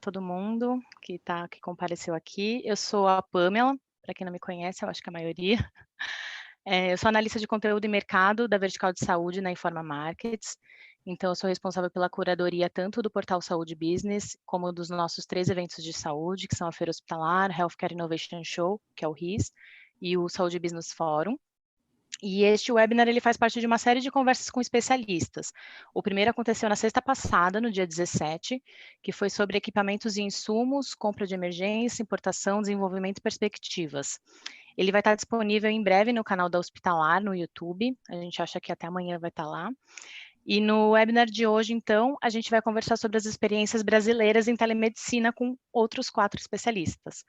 todo mundo que compareceu aqui. Eu sou a Pamela, para quem não me conhece, eu acho que a maioria. Eu sou analista de conteúdo e mercado da vertical de saúde na Informa Markets. Então, eu sou responsável pela curadoria tanto do portal Saúde Business, como dos nossos 3 eventos de saúde, que são a Feira Hospitalar, Healthcare Innovation Show, que é o RIS, e o Saúde Business Forum. E este webinar ele faz parte de uma série de conversas com especialistas. O primeiro aconteceu na sexta passada, no dia 17, que foi sobre equipamentos e insumos, compra de emergência, importação, desenvolvimento e perspectivas. Ele vai estar disponível em breve no canal da Hospitalar, no YouTube. A gente acha que até amanhã vai estar lá. E no webinar de hoje, então, a gente vai conversar sobre as experiências brasileiras em telemedicina com outros 4 especialistas.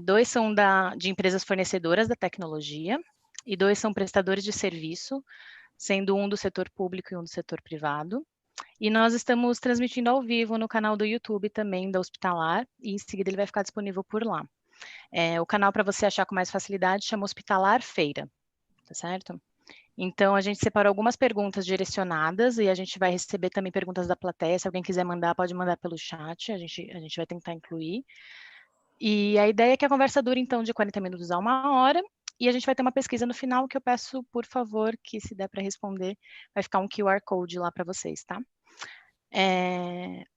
2 são de empresas fornecedoras da tecnologia, e 2 são prestadores de serviço, sendo um do setor público e um do setor privado. E nós estamos transmitindo ao vivo no canal do YouTube também da Hospitalar, e em seguida ele vai ficar disponível por lá. O canal para você achar com mais facilidade chama Hospitalar Feira, tá certo? Então, a gente separou algumas perguntas direcionadas e a gente vai receber também perguntas da plateia. Se alguém quiser mandar, pode mandar pelo chat, a gente vai tentar incluir. E a ideia é que a conversa dure, então, de 40 minutos a 1 hora, e a gente vai ter uma pesquisa no final que eu peço, por favor, que se der para responder, vai ficar um QR Code lá para vocês, tá?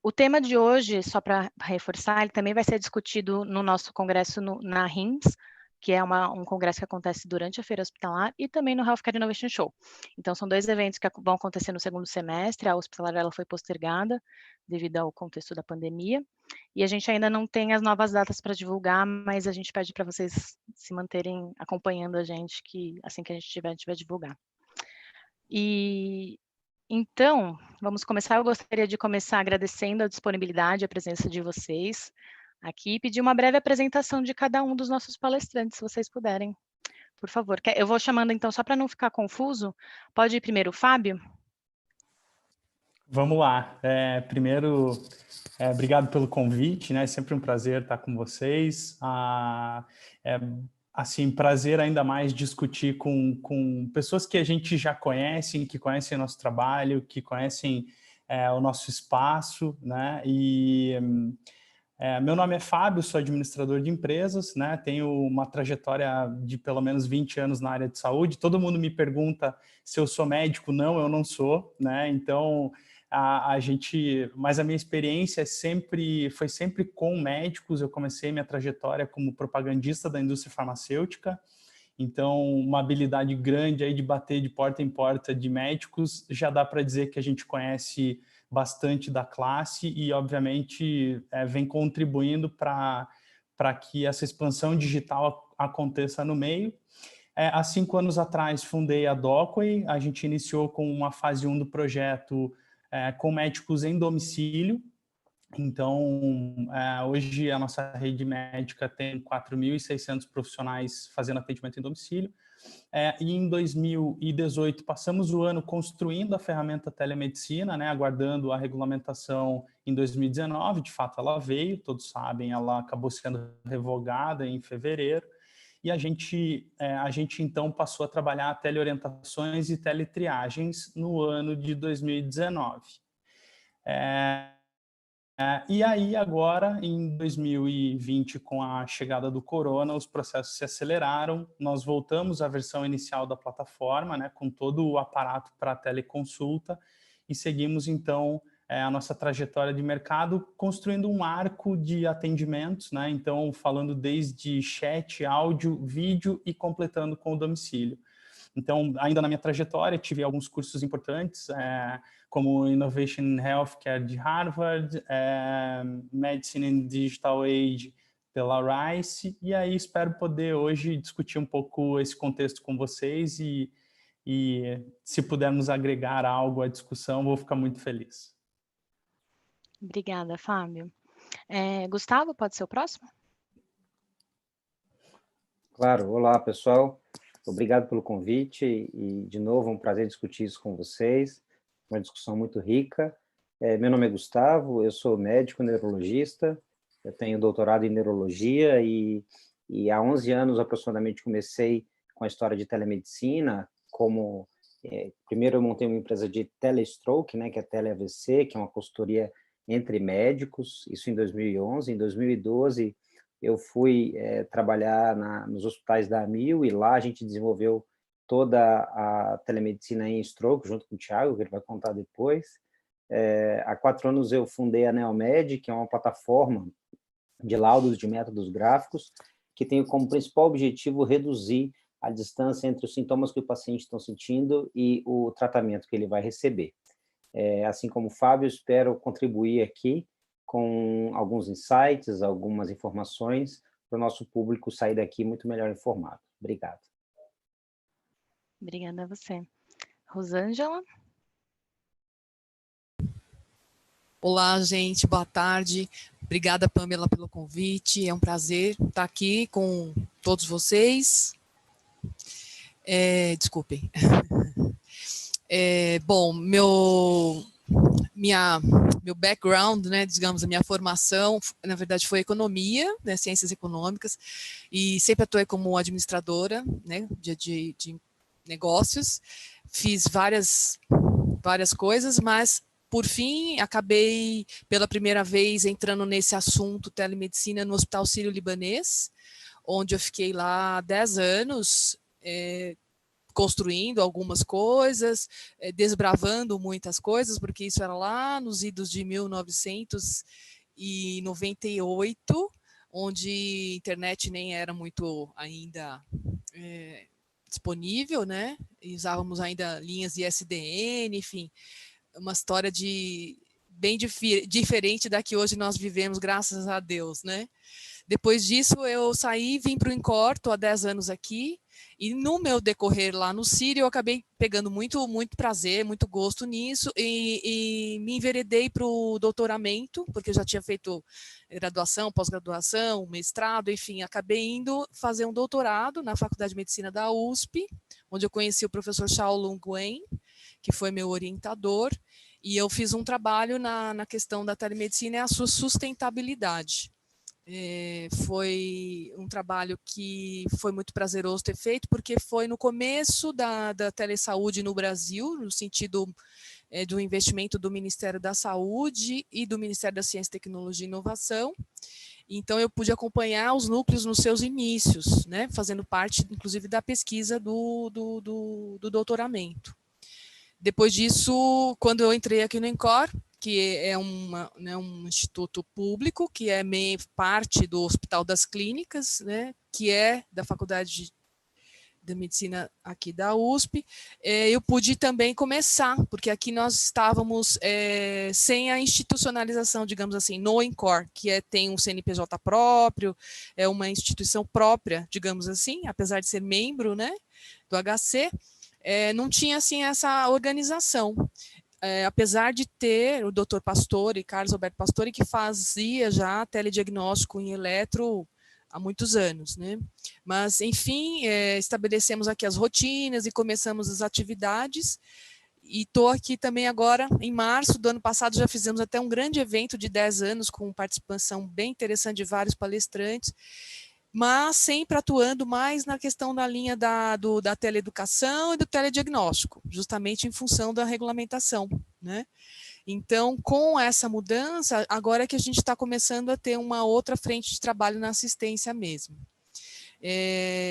O tema de hoje, só para reforçar, ele também vai ser discutido no nosso congresso na RIMS, que é um congresso que acontece durante a Feira Hospitalar, e também no Healthcare Innovation Show. Então, são 2 eventos que vão acontecer no segundo semestre. A Hospitalar ela foi postergada devido ao contexto da pandemia, e a gente ainda não tem as novas datas para divulgar, mas a gente pede para vocês se manterem acompanhando a gente, que assim que a gente a gente vai divulgar. E então, vamos começar. Eu gostaria de começar agradecendo a disponibilidade e a presença de vocês aqui e pedir uma breve apresentação de cada um dos nossos palestrantes, se vocês puderem, por favor. Eu vou chamando, então, só para não ficar confuso, pode ir primeiro o Fábio? Vamos lá. Primeiro, obrigado pelo convite, né? É sempre um prazer estar com vocês. Assim, prazer ainda mais discutir com pessoas que a gente já conhece, que conhecem o nosso trabalho, que conhecem o nosso espaço, né? Meu nome é Fábio, sou administrador de empresas, né? Tenho uma trajetória de pelo menos 20 anos na área de saúde. Todo mundo me pergunta se eu sou médico. Não, eu não sou, né? Então, mas a minha experiência foi sempre com médicos. Eu comecei minha trajetória como propagandista da indústria farmacêutica. Então, uma habilidade grande aí de bater de porta em porta de médicos, já dá para dizer que a gente conhece bastante da classe e, obviamente, vem contribuindo para que essa expansão digital aconteça no meio. Há 5 anos atrás, fundei a Docway. A gente iniciou com uma fase 1 do projeto com médicos em domicílio. Então, hoje a nossa rede médica tem 4.600 profissionais fazendo atendimento em domicílio. E em 2018 passamos o ano construindo a ferramenta telemedicina, né, aguardando a regulamentação em 2019. De fato, ela veio, todos sabem, ela acabou sendo revogada em fevereiro. E a gente então passou a trabalhar teleorientações e teletriagens no ano de 2019. E aí, agora, em 2020, com a chegada do corona, os processos se aceleraram, nós voltamos à versão inicial da plataforma, né, com todo o aparato para teleconsulta, e seguimos, então, a nossa trajetória de mercado, construindo um arco de atendimentos, né, então, falando desde chat, áudio, vídeo e completando com o domicílio. Então, ainda na minha trajetória, tive alguns cursos importantes, como Innovation in Healthcare de Harvard, Medicine in Digital Age pela Rice, e aí espero poder hoje discutir um pouco esse contexto com vocês e se pudermos agregar algo à discussão, vou ficar muito feliz. Obrigada, Fábio. Gustavo, pode ser o próximo? Claro. Olá, pessoal. Obrigado pelo convite e, de novo, é um prazer discutir isso com vocês. Uma discussão muito rica. Meu nome é Gustavo, eu sou médico neurologista, eu tenho doutorado em neurologia e há 11 anos, aproximadamente, comecei com a história de telemedicina. Primeiro eu montei uma empresa de telestroke, né, que é tele-AVC, que é uma consultoria entre médicos, isso em 2011. Em 2012, eu fui trabalhar nos hospitais da Amil, e lá a gente desenvolveu toda a telemedicina em stroke, junto com o Thiago, que ele vai contar depois. Há 4 anos eu fundei a Neomed, que é uma plataforma de laudos de métodos gráficos, que tem como principal objetivo reduzir a distância entre os sintomas que o paciente está sentindo e o tratamento que ele vai receber. Assim como o Fábio, espero contribuir aqui com alguns insights, algumas informações, para o nosso público sair daqui muito melhor informado. Obrigado. Obrigada a você. Rosângela? Olá, gente, boa tarde. Obrigada, Pamela, pelo convite. É um prazer estar aqui com todos vocês. Desculpem. Bom, meu background, né, digamos, a minha formação, na verdade, foi economia, né, ciências econômicas, e sempre atuei como administradora, né, de negócios. Fiz várias coisas, mas por fim, acabei pela primeira vez entrando nesse assunto telemedicina no Hospital Sírio-Libanês, onde eu fiquei lá 10 anos, construindo algumas coisas, desbravando muitas coisas, porque isso era lá nos idos de 1998, onde a internet nem era muito ainda disponível, né? E usávamos ainda linhas de ISDN, enfim, uma história bem diferente da que hoje nós vivemos, graças a Deus, né? Depois disso, eu saí, vim para o INCOR, estou há 10 anos aqui, e no meu decorrer lá no Sírio, eu acabei pegando muito prazer, muito gosto nisso, e me enveredei para o doutoramento, porque eu já tinha feito graduação, pós-graduação, mestrado, enfim, acabei indo fazer um doutorado na Faculdade de Medicina da USP, onde eu conheci o professor Xiaolong Wen, que foi meu orientador, e eu fiz um trabalho na questão da telemedicina e a sua sustentabilidade. Foi um trabalho que foi muito prazeroso ter feito, porque foi no começo da telesaúde no Brasil, no sentido do investimento do Ministério da Saúde e do Ministério da Ciência, Tecnologia e Inovação. Então, eu pude acompanhar os núcleos nos seus inícios, né, fazendo parte, inclusive, da pesquisa do doutoramento. Depois disso, quando eu entrei aqui no INCOR, que é um instituto público, que é parte do Hospital das Clínicas, né, que é da Faculdade de Medicina aqui da USP, eu pude também começar, porque aqui nós estávamos sem a institucionalização, digamos assim, no INCOR, que tem um CNPJ próprio, é uma instituição própria, digamos assim, apesar de ser membro, né, do HC, não tinha assim essa organização. Apesar de ter o Dr. Pastore, Carlos Alberto Pastore, que fazia já telediagnóstico em eletro há muitos anos, né? Mas, enfim, estabelecemos aqui as rotinas e começamos as atividades, e estou aqui também agora, em março do ano passado, já fizemos até um grande evento de 10 anos, com participação bem interessante de vários palestrantes, mas sempre atuando mais na questão da linha da teleeducação e do telediagnóstico, justamente em função da regulamentação, né? Então, com essa mudança, agora é que a gente está começando a ter uma outra frente de trabalho na assistência mesmo.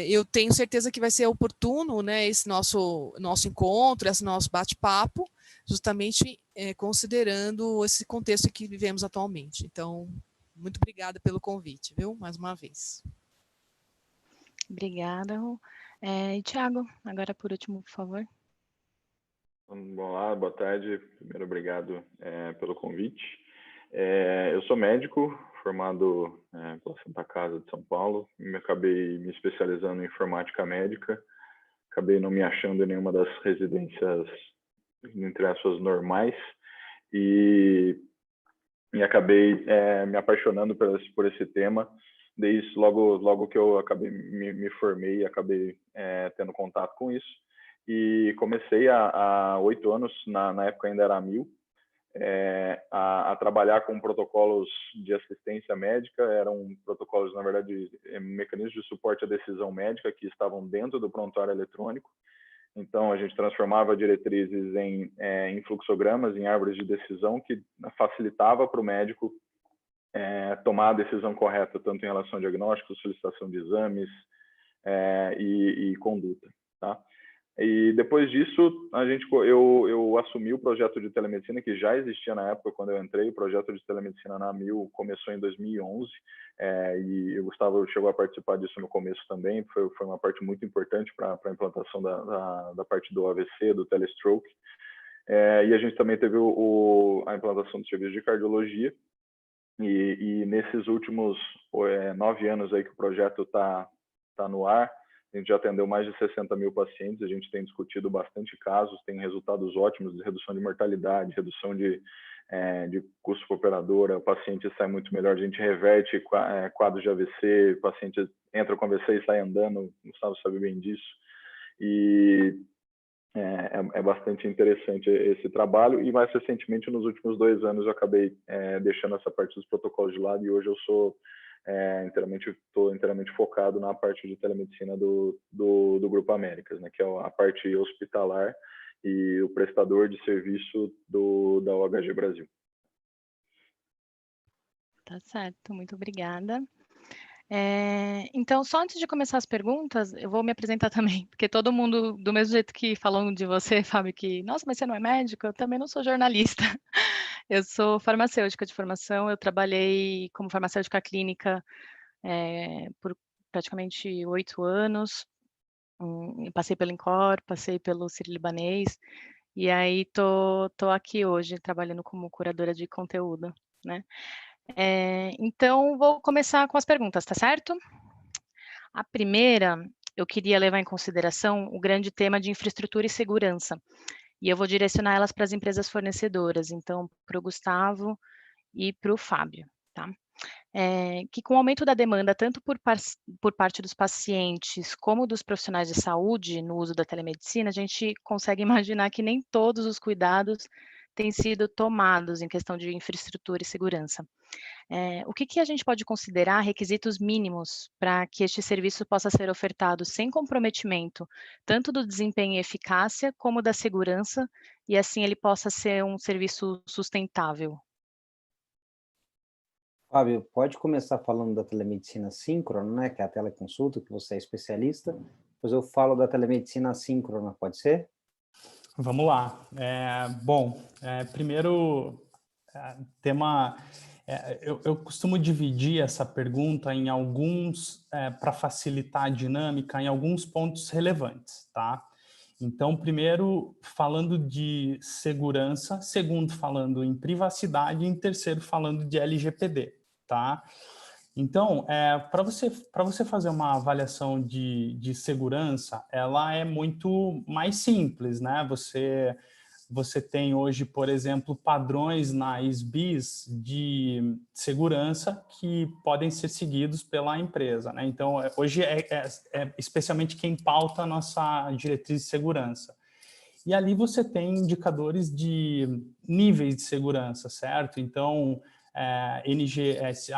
Eu tenho certeza que vai ser oportuno, né, esse nosso encontro, esse nosso bate-papo, justamente considerando esse contexto que vivemos atualmente. Então, muito obrigada pelo convite, viu? Mais uma vez. Obrigada. E Thiago, agora por último, por favor. Olá, boa tarde. Primeiro, obrigado pelo convite. Eu sou médico, formado pela Santa Casa de São Paulo. Acabei me especializando em informática médica. Acabei não me achando em nenhuma das residências, entre aspas, normais. E acabei me apaixonando por esse tema. Desde logo que eu acabei me formei, acabei tendo contato com isso. E comecei há 8 anos, na época ainda era 1000, a trabalhar com protocolos de assistência médica. Eram protocolos, na verdade, mecanismos de suporte à decisão médica que estavam dentro do prontuário eletrônico. Então, a gente transformava diretrizes em fluxogramas, em árvores de decisão, que facilitava para o médico tomar a decisão correta, tanto em relação a diagnóstico, solicitação de exames e conduta, tá? E depois disso, eu assumi o projeto de telemedicina, que já existia na época quando eu entrei. O projeto de telemedicina na AMIL começou em 2011, e o Gustavo chegou a participar disso no começo também. Foi uma parte muito importante para a implantação da parte do AVC, do telestroke. E a gente também teve a implantação do serviço de cardiologia. E nesses últimos 9 anos aí que o projeto está no ar, a gente já atendeu mais de 60 mil pacientes, a gente tem discutido bastante casos, tem resultados ótimos de redução de mortalidade, redução de custo por operadora, o paciente sai muito melhor, a gente reverte quadros de AVC, o paciente entra com AVC e sai andando, o Gustavo sabe bem disso, e é bastante interessante esse trabalho. E mais recentemente, nos últimos 2 anos, eu acabei deixando essa parte dos protocolos de lado, e hoje eu sou estou inteiramente focado na parte de telemedicina do Grupo Américas, né, que é a parte hospitalar e o prestador de serviço da OHG Brasil. Tá certo, muito obrigada. Então, só antes de começar as perguntas, eu vou me apresentar também, porque todo mundo, do mesmo jeito que falam de você, Fábio, que, nossa, mas você não é médico, eu também não sou jornalista. Eu sou farmacêutica de formação, eu trabalhei como farmacêutica clínica por praticamente 8 anos, passei pelo INCOR, passei pelo Sírio-Libanês, e aí tô aqui hoje trabalhando como curadora de conteúdo, né? Então, vou começar com as perguntas, tá certo? A primeira, eu queria levar em consideração o grande tema de infraestrutura e segurança, e eu vou direcionar elas para as empresas fornecedoras, então, para o Gustavo e para o Fábio, tá? Que com o aumento da demanda, tanto por parte dos pacientes como dos profissionais de saúde no uso da telemedicina, a gente consegue imaginar que nem todos os cuidados têm sido tomados em questão de infraestrutura e segurança. O que a gente pode considerar requisitos mínimos para que este serviço possa ser ofertado sem comprometimento, tanto do desempenho e eficácia, como da segurança, e assim ele possa ser um serviço sustentável? Fábio, pode começar falando da telemedicina síncrona, né, que é a teleconsulta, que você é especialista, depois eu falo da telemedicina assíncrona, pode ser? Vamos lá. Primeiro, tema... eu costumo dividir essa pergunta em alguns, para facilitar a dinâmica, em alguns pontos relevantes, tá? Então, primeiro, falando de segurança, segundo, falando em privacidade, e em terceiro, falando de LGPD, tá? Então, para você fazer uma avaliação de segurança, ela é muito mais simples, né? Você tem hoje, por exemplo, padrões na ISBIS de segurança que podem ser seguidos pela empresa, né? Então, hoje é especialmente quem pauta a nossa diretriz de segurança. E ali você tem indicadores de níveis de segurança, certo? Então, a NGS1,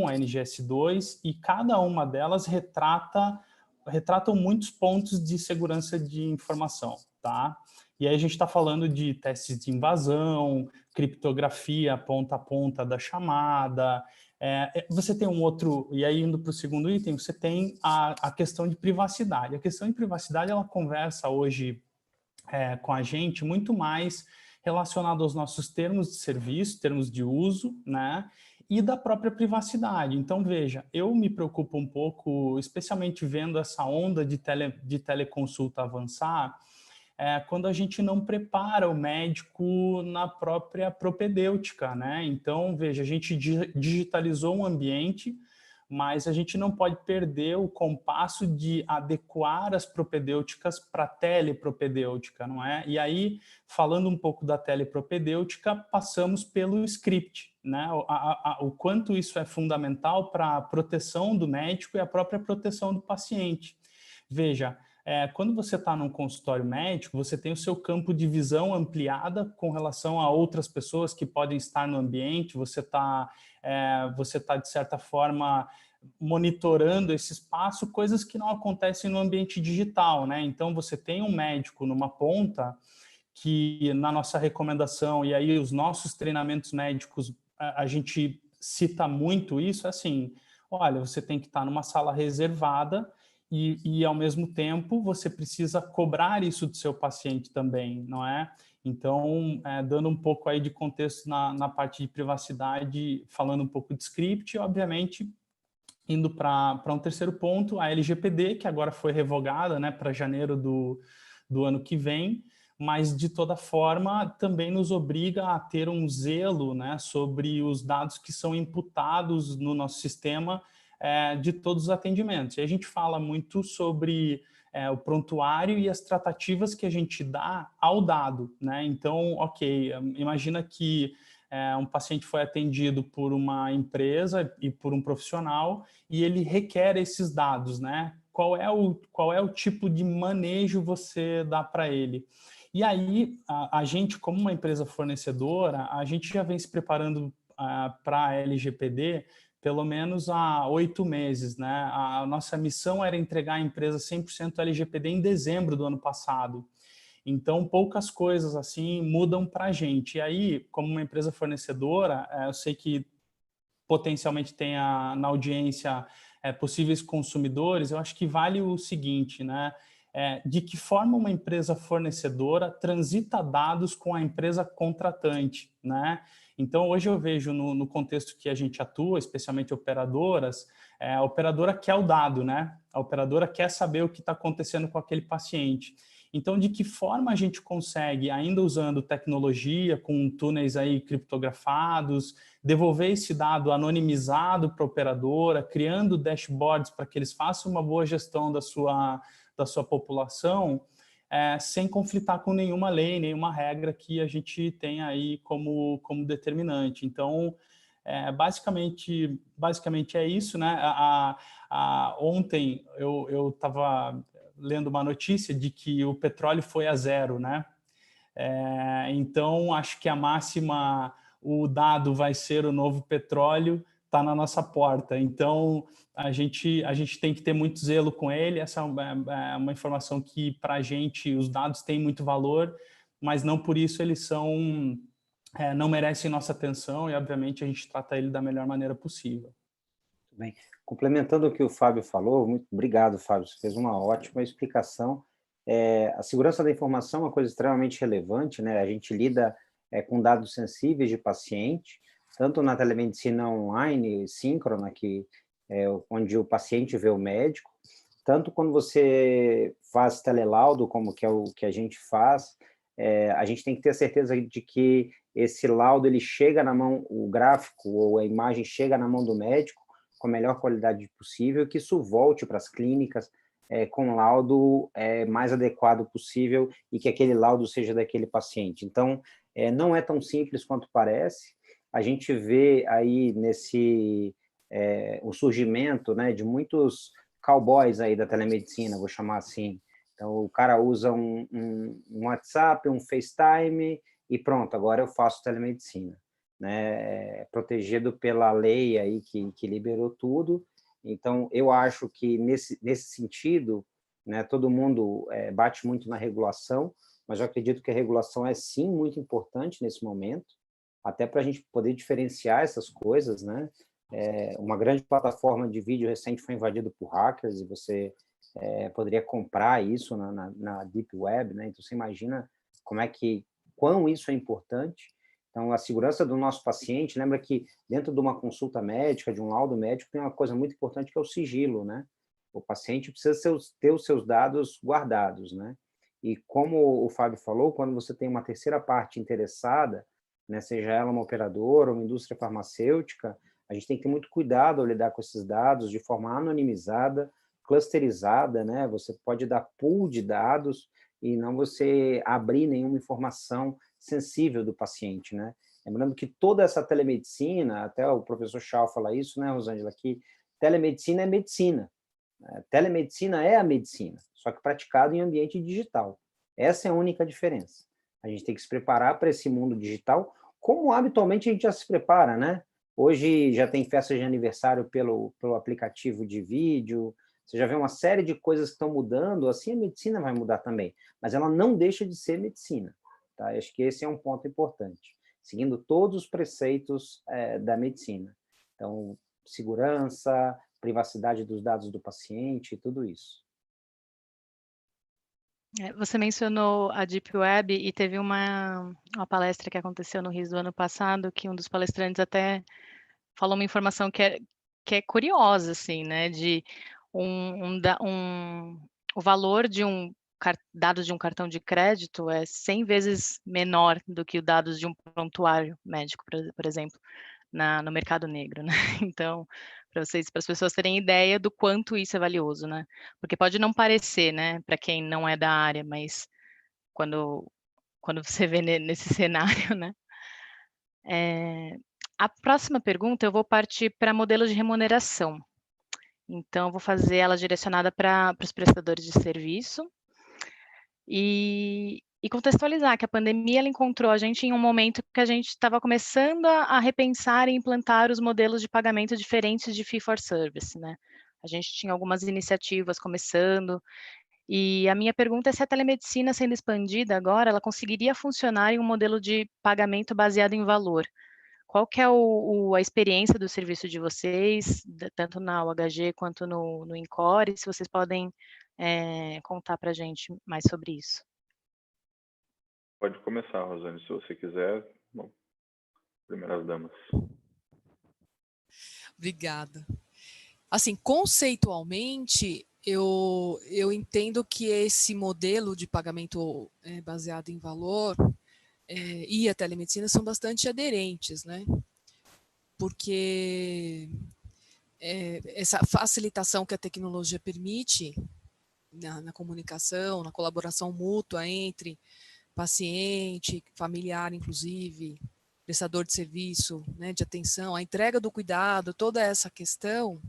a NGS2, e cada uma delas retratam muitos pontos de segurança de informação, tá? E aí a gente está falando de testes de invasão, criptografia ponta a ponta da chamada. Você tem um outro, e aí indo para o segundo item, você tem a questão de privacidade. A questão de privacidade, ela conversa hoje com a gente muito mais relacionado aos nossos termos de serviço, termos de uso, né? E da própria privacidade. Então, veja, eu me preocupo um pouco, especialmente vendo essa onda de teleconsulta avançar, quando a gente não prepara o médico na própria propedêutica, né? Então, veja, a gente digitalizou um ambiente, mas a gente não pode perder o compasso de adequar as propedêuticas para a telepropedêutica, não é? E aí, falando um pouco da telepropedêutica, passamos pelo script, né? O quanto isso é fundamental para a proteção do médico e a própria proteção do paciente. Veja, quando você está num consultório médico, você tem o seu campo de visão ampliada com relação a outras pessoas que podem estar no ambiente, você tá, de certa forma, monitorando esse espaço, coisas que não acontecem no ambiente digital, né? Então, você tem um médico numa ponta que, na nossa recomendação, e aí os nossos treinamentos médicos, a gente cita muito isso, assim, olha, você tem que estar numa sala reservada e, ao mesmo tempo, você precisa cobrar isso do seu paciente também, não é? Então, dando um pouco aí de contexto na parte de privacidade, falando um pouco de script, e, obviamente, indo para um terceiro ponto, a LGPD, que agora foi revogada, né, para janeiro do ano que vem, mas, de toda forma, também nos obriga a ter um zelo, né, sobre os dados que são imputados no nosso sistema de todos os atendimentos. E a gente fala muito sobre o prontuário e as tratativas que a gente dá ao dado, né? Então, ok, imagina que um paciente foi atendido por uma empresa e por um profissional e ele requer esses dados, né? Qual é o tipo de manejo você dá para ele? E aí, a gente, como uma empresa fornecedora, a gente já vem se preparando para a LGPD pelo menos há 8 meses, né? A nossa missão era entregar a empresa 100% LGPD em dezembro do ano passado. Então, poucas coisas assim mudam para a gente. E aí, como uma empresa fornecedora, eu sei que potencialmente tenha na audiência possíveis consumidores, eu acho que vale o seguinte, né? De que forma uma empresa fornecedora transita dados com a empresa contratante, né? Então, hoje eu vejo no contexto que a gente atua, especialmente operadoras, a operadora quer o dado, né? A operadora quer saber o que está acontecendo com aquele paciente. Então, de que forma a gente consegue, ainda usando tecnologia, com túneis aí criptografados, devolver esse dado anonimizado para a operadora, criando dashboards para que eles façam uma boa gestão da sua população, sem conflitar com nenhuma lei, nenhuma regra que a gente tem aí como determinante. Então, basicamente é isso, né? Ontem eu estava lendo uma notícia de que o petróleo foi a zero, né? Então, acho que a máxima, o dado vai ser o novo petróleo, está na nossa porta. Então, a gente tem que ter muito zelo com ele. Essa é uma informação que, para a gente, os dados têm muito valor, mas não por isso eles não merecem nossa atenção e, obviamente, a gente trata ele da melhor maneira possível. Bem, complementando o que o Fábio falou, muito obrigado, Fábio, você fez uma ótima explicação. A segurança da informação é uma coisa extremamente relevante, né? A gente lida com dados sensíveis de paciente, tanto na telemedicina online, síncrona, onde o paciente vê o médico, tanto quando você faz telelaudo, como que é o que a gente faz, a gente tem que ter certeza de que esse laudo ele chega na mão, o gráfico ou a imagem chega na mão do médico com a melhor qualidade possível, que isso volte para as clínicas com o laudo mais adequado possível e que aquele laudo seja daquele paciente. Então, não é tão simples quanto parece. A gente vê aí o surgimento, né, de muitos cowboys aí da telemedicina, vou chamar assim. Então, o cara usa um WhatsApp, um FaceTime e pronto, agora eu faço telemedicina, né? Protegido pela lei aí que liberou tudo. Então, eu acho que nesse sentido, né, todo mundo bate muito na regulação, mas eu acredito que a regulação é sim muito importante nesse momento, até para a gente poder diferenciar essas coisas, né? Uma grande plataforma de vídeo recente foi invadida por hackers e você poderia comprar isso na Deep Web, né? Então, você imagina quão isso é importante. Então, a segurança do nosso paciente, lembra que dentro de uma consulta médica, de um laudo médico, tem uma coisa muito importante que é o sigilo, né? O paciente precisa ter os seus dados guardados, né? E como o Fábio falou, quando você tem uma terceira parte interessada, né, seja ela uma operadora ou uma indústria farmacêutica, a gente tem que ter muito cuidado ao lidar com esses dados de forma anonimizada, clusterizada, né? Você pode dar pool de dados e não você abrir nenhuma informação sensível do paciente, né? Lembrando que toda essa telemedicina, até o professor Schau fala isso, né, Rosângela, que telemedicina é medicina, Telemedicina é a medicina, só que praticado em ambiente digital. Essa é a única diferença. A gente tem que se preparar para esse mundo digital, como habitualmente a gente já se prepara, né? Hoje já tem festa de aniversário pelo aplicativo de vídeo, você já vê uma série de coisas que estão mudando, assim a medicina vai mudar também, mas ela não deixa de ser medicina, tá? Acho que esse é um ponto importante, seguindo todos os preceitos da medicina. Então, segurança, privacidade dos dados do paciente, tudo isso. Você mencionou a Deep Web e teve uma palestra que aconteceu no RIS do ano passado, que um dos palestrantes até falou uma informação que é curiosa, assim, né, de o valor de dados de um cartão de crédito é 100 vezes menor do que os dados de um prontuário médico, por exemplo, no mercado negro, né? Então, para as pessoas terem ideia do quanto isso é valioso, né? Porque pode não parecer, né, para quem não é da área, mas quando você vê nesse cenário, né? A próxima pergunta eu vou partir para modelo de remuneração. Então, eu vou fazer ela direcionada para os prestadores de serviço e contextualizar que a pandemia ela encontrou a gente em um momento que a gente estava começando a repensar e implantar os modelos de pagamento diferentes de fee for service, né? A gente tinha algumas iniciativas começando, e a minha pergunta é se a telemedicina sendo expandida agora, ela conseguiria funcionar em um modelo de pagamento baseado em valor. Qual que é a experiência do serviço de vocês, tanto na UHG quanto no Encore, se vocês podem contar para a gente mais sobre isso? Pode começar, Rosane, se você quiser. Bom, primeiras damas. Obrigada. Assim, conceitualmente, eu entendo que esse modelo de pagamento baseado em valor e a telemedicina são bastante aderentes, né? Porque essa facilitação que a tecnologia permite na comunicação, na colaboração mútua entre paciente, familiar, inclusive, prestador de serviço, né, de atenção, a entrega do cuidado, toda essa questão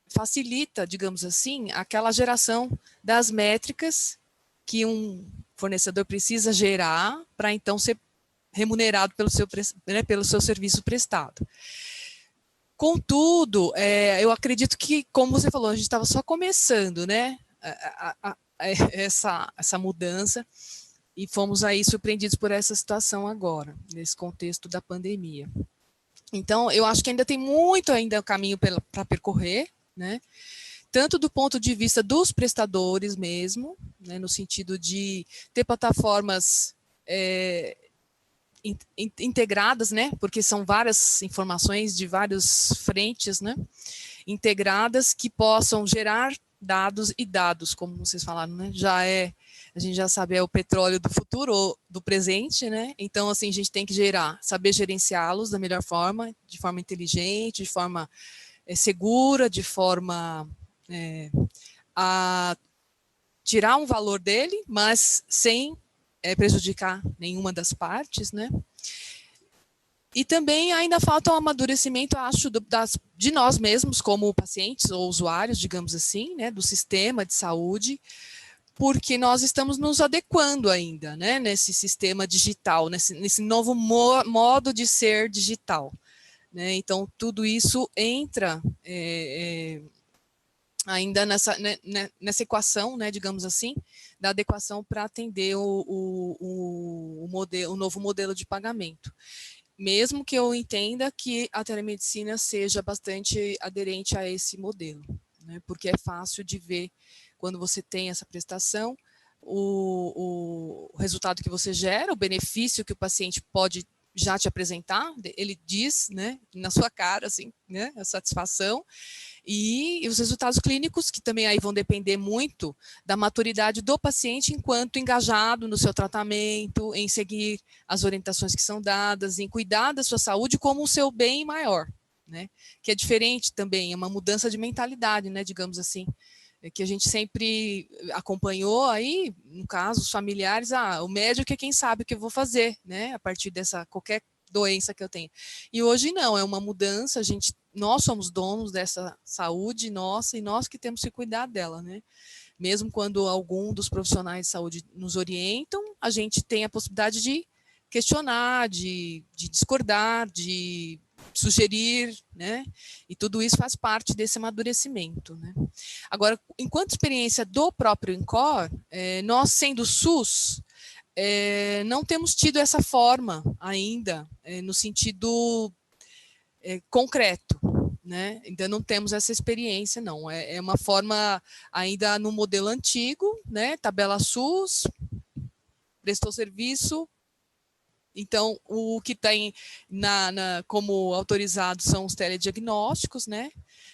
facilita, digamos assim, aquela geração das métricas que um fornecedor precisa gerar para então ser remunerado pelo seu serviço prestado. Contudo, eu acredito que, como você falou, a gente estava só começando, né, essa mudança, e fomos aí surpreendidos por essa situação agora, nesse contexto da pandemia. Então, eu acho que ainda tem muito caminho para percorrer, né? Tanto do ponto de vista dos prestadores mesmo, né, no sentido de ter plataformas integradas, né, porque são várias informações de várias frentes, né, integradas que possam gerar dados e dados, como vocês falaram, né, a gente já sabe, é o petróleo do futuro ou do presente, né, então assim, a gente tem que saber gerenciá-los da melhor forma, de forma inteligente, de forma segura, de forma a tirar um valor dele, mas sem prejudicar nenhuma das partes, né? E também ainda falta um amadurecimento, acho, de nós mesmos, como pacientes ou usuários, digamos assim, né, do sistema de saúde, porque nós estamos nos adequando ainda, né, nesse sistema digital, nesse novo modo de ser digital, né? Então, tudo isso entra ainda nessa equação, né, digamos assim, da adequação para atender o novo modelo de pagamento. Mesmo que eu entenda que a telemedicina seja bastante aderente a esse modelo, né, porque é fácil de ver quando você tem essa prestação, o resultado que você gera, o benefício que o paciente pode já te apresentar, ele diz, né, na sua cara, assim, né, a satisfação, e os resultados clínicos, que também aí vão depender muito da maturidade do paciente enquanto engajado no seu tratamento, em seguir as orientações que são dadas, em cuidar da sua saúde como o seu bem maior, né? Que é diferente também, é uma mudança de mentalidade, né, digamos assim, que a gente sempre acompanhou aí, no caso, os familiares, o médico é quem sabe o que eu vou fazer, né, a partir dessa qualquer doença que eu tenho. E hoje não, é uma mudança, a gente nós somos donos dessa saúde nossa e nós que temos que cuidar dela, né? Mesmo quando algum dos profissionais de saúde nos orientam, a gente tem a possibilidade de questionar, de discordar, de sugerir, né? E tudo isso faz parte desse amadurecimento, né? Agora, enquanto experiência do próprio INCOR, nós sendo SUS, não temos tido essa forma ainda, no sentido concreto, né? Ainda não temos essa experiência, não. É uma forma ainda no modelo antigo, né? Tabela SUS, prestou serviço. Então, o que tem como autorizado são os telediagnósticos, né?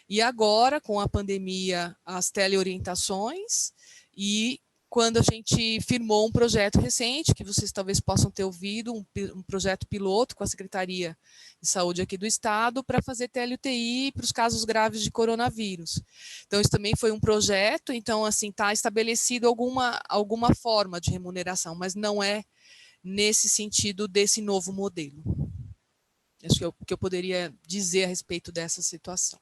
E agora, com a pandemia, as teleorientações, e quando a gente firmou um projeto recente, que vocês talvez possam ter ouvido, um projeto piloto com a Secretaria de Saúde aqui do Estado, para fazer tele-UTI para os casos graves de coronavírus. Então, isso também foi um projeto, então, assim, está estabelecido alguma forma de remuneração, mas não é nesse sentido desse novo modelo. Acho que eu poderia dizer a respeito dessa situação.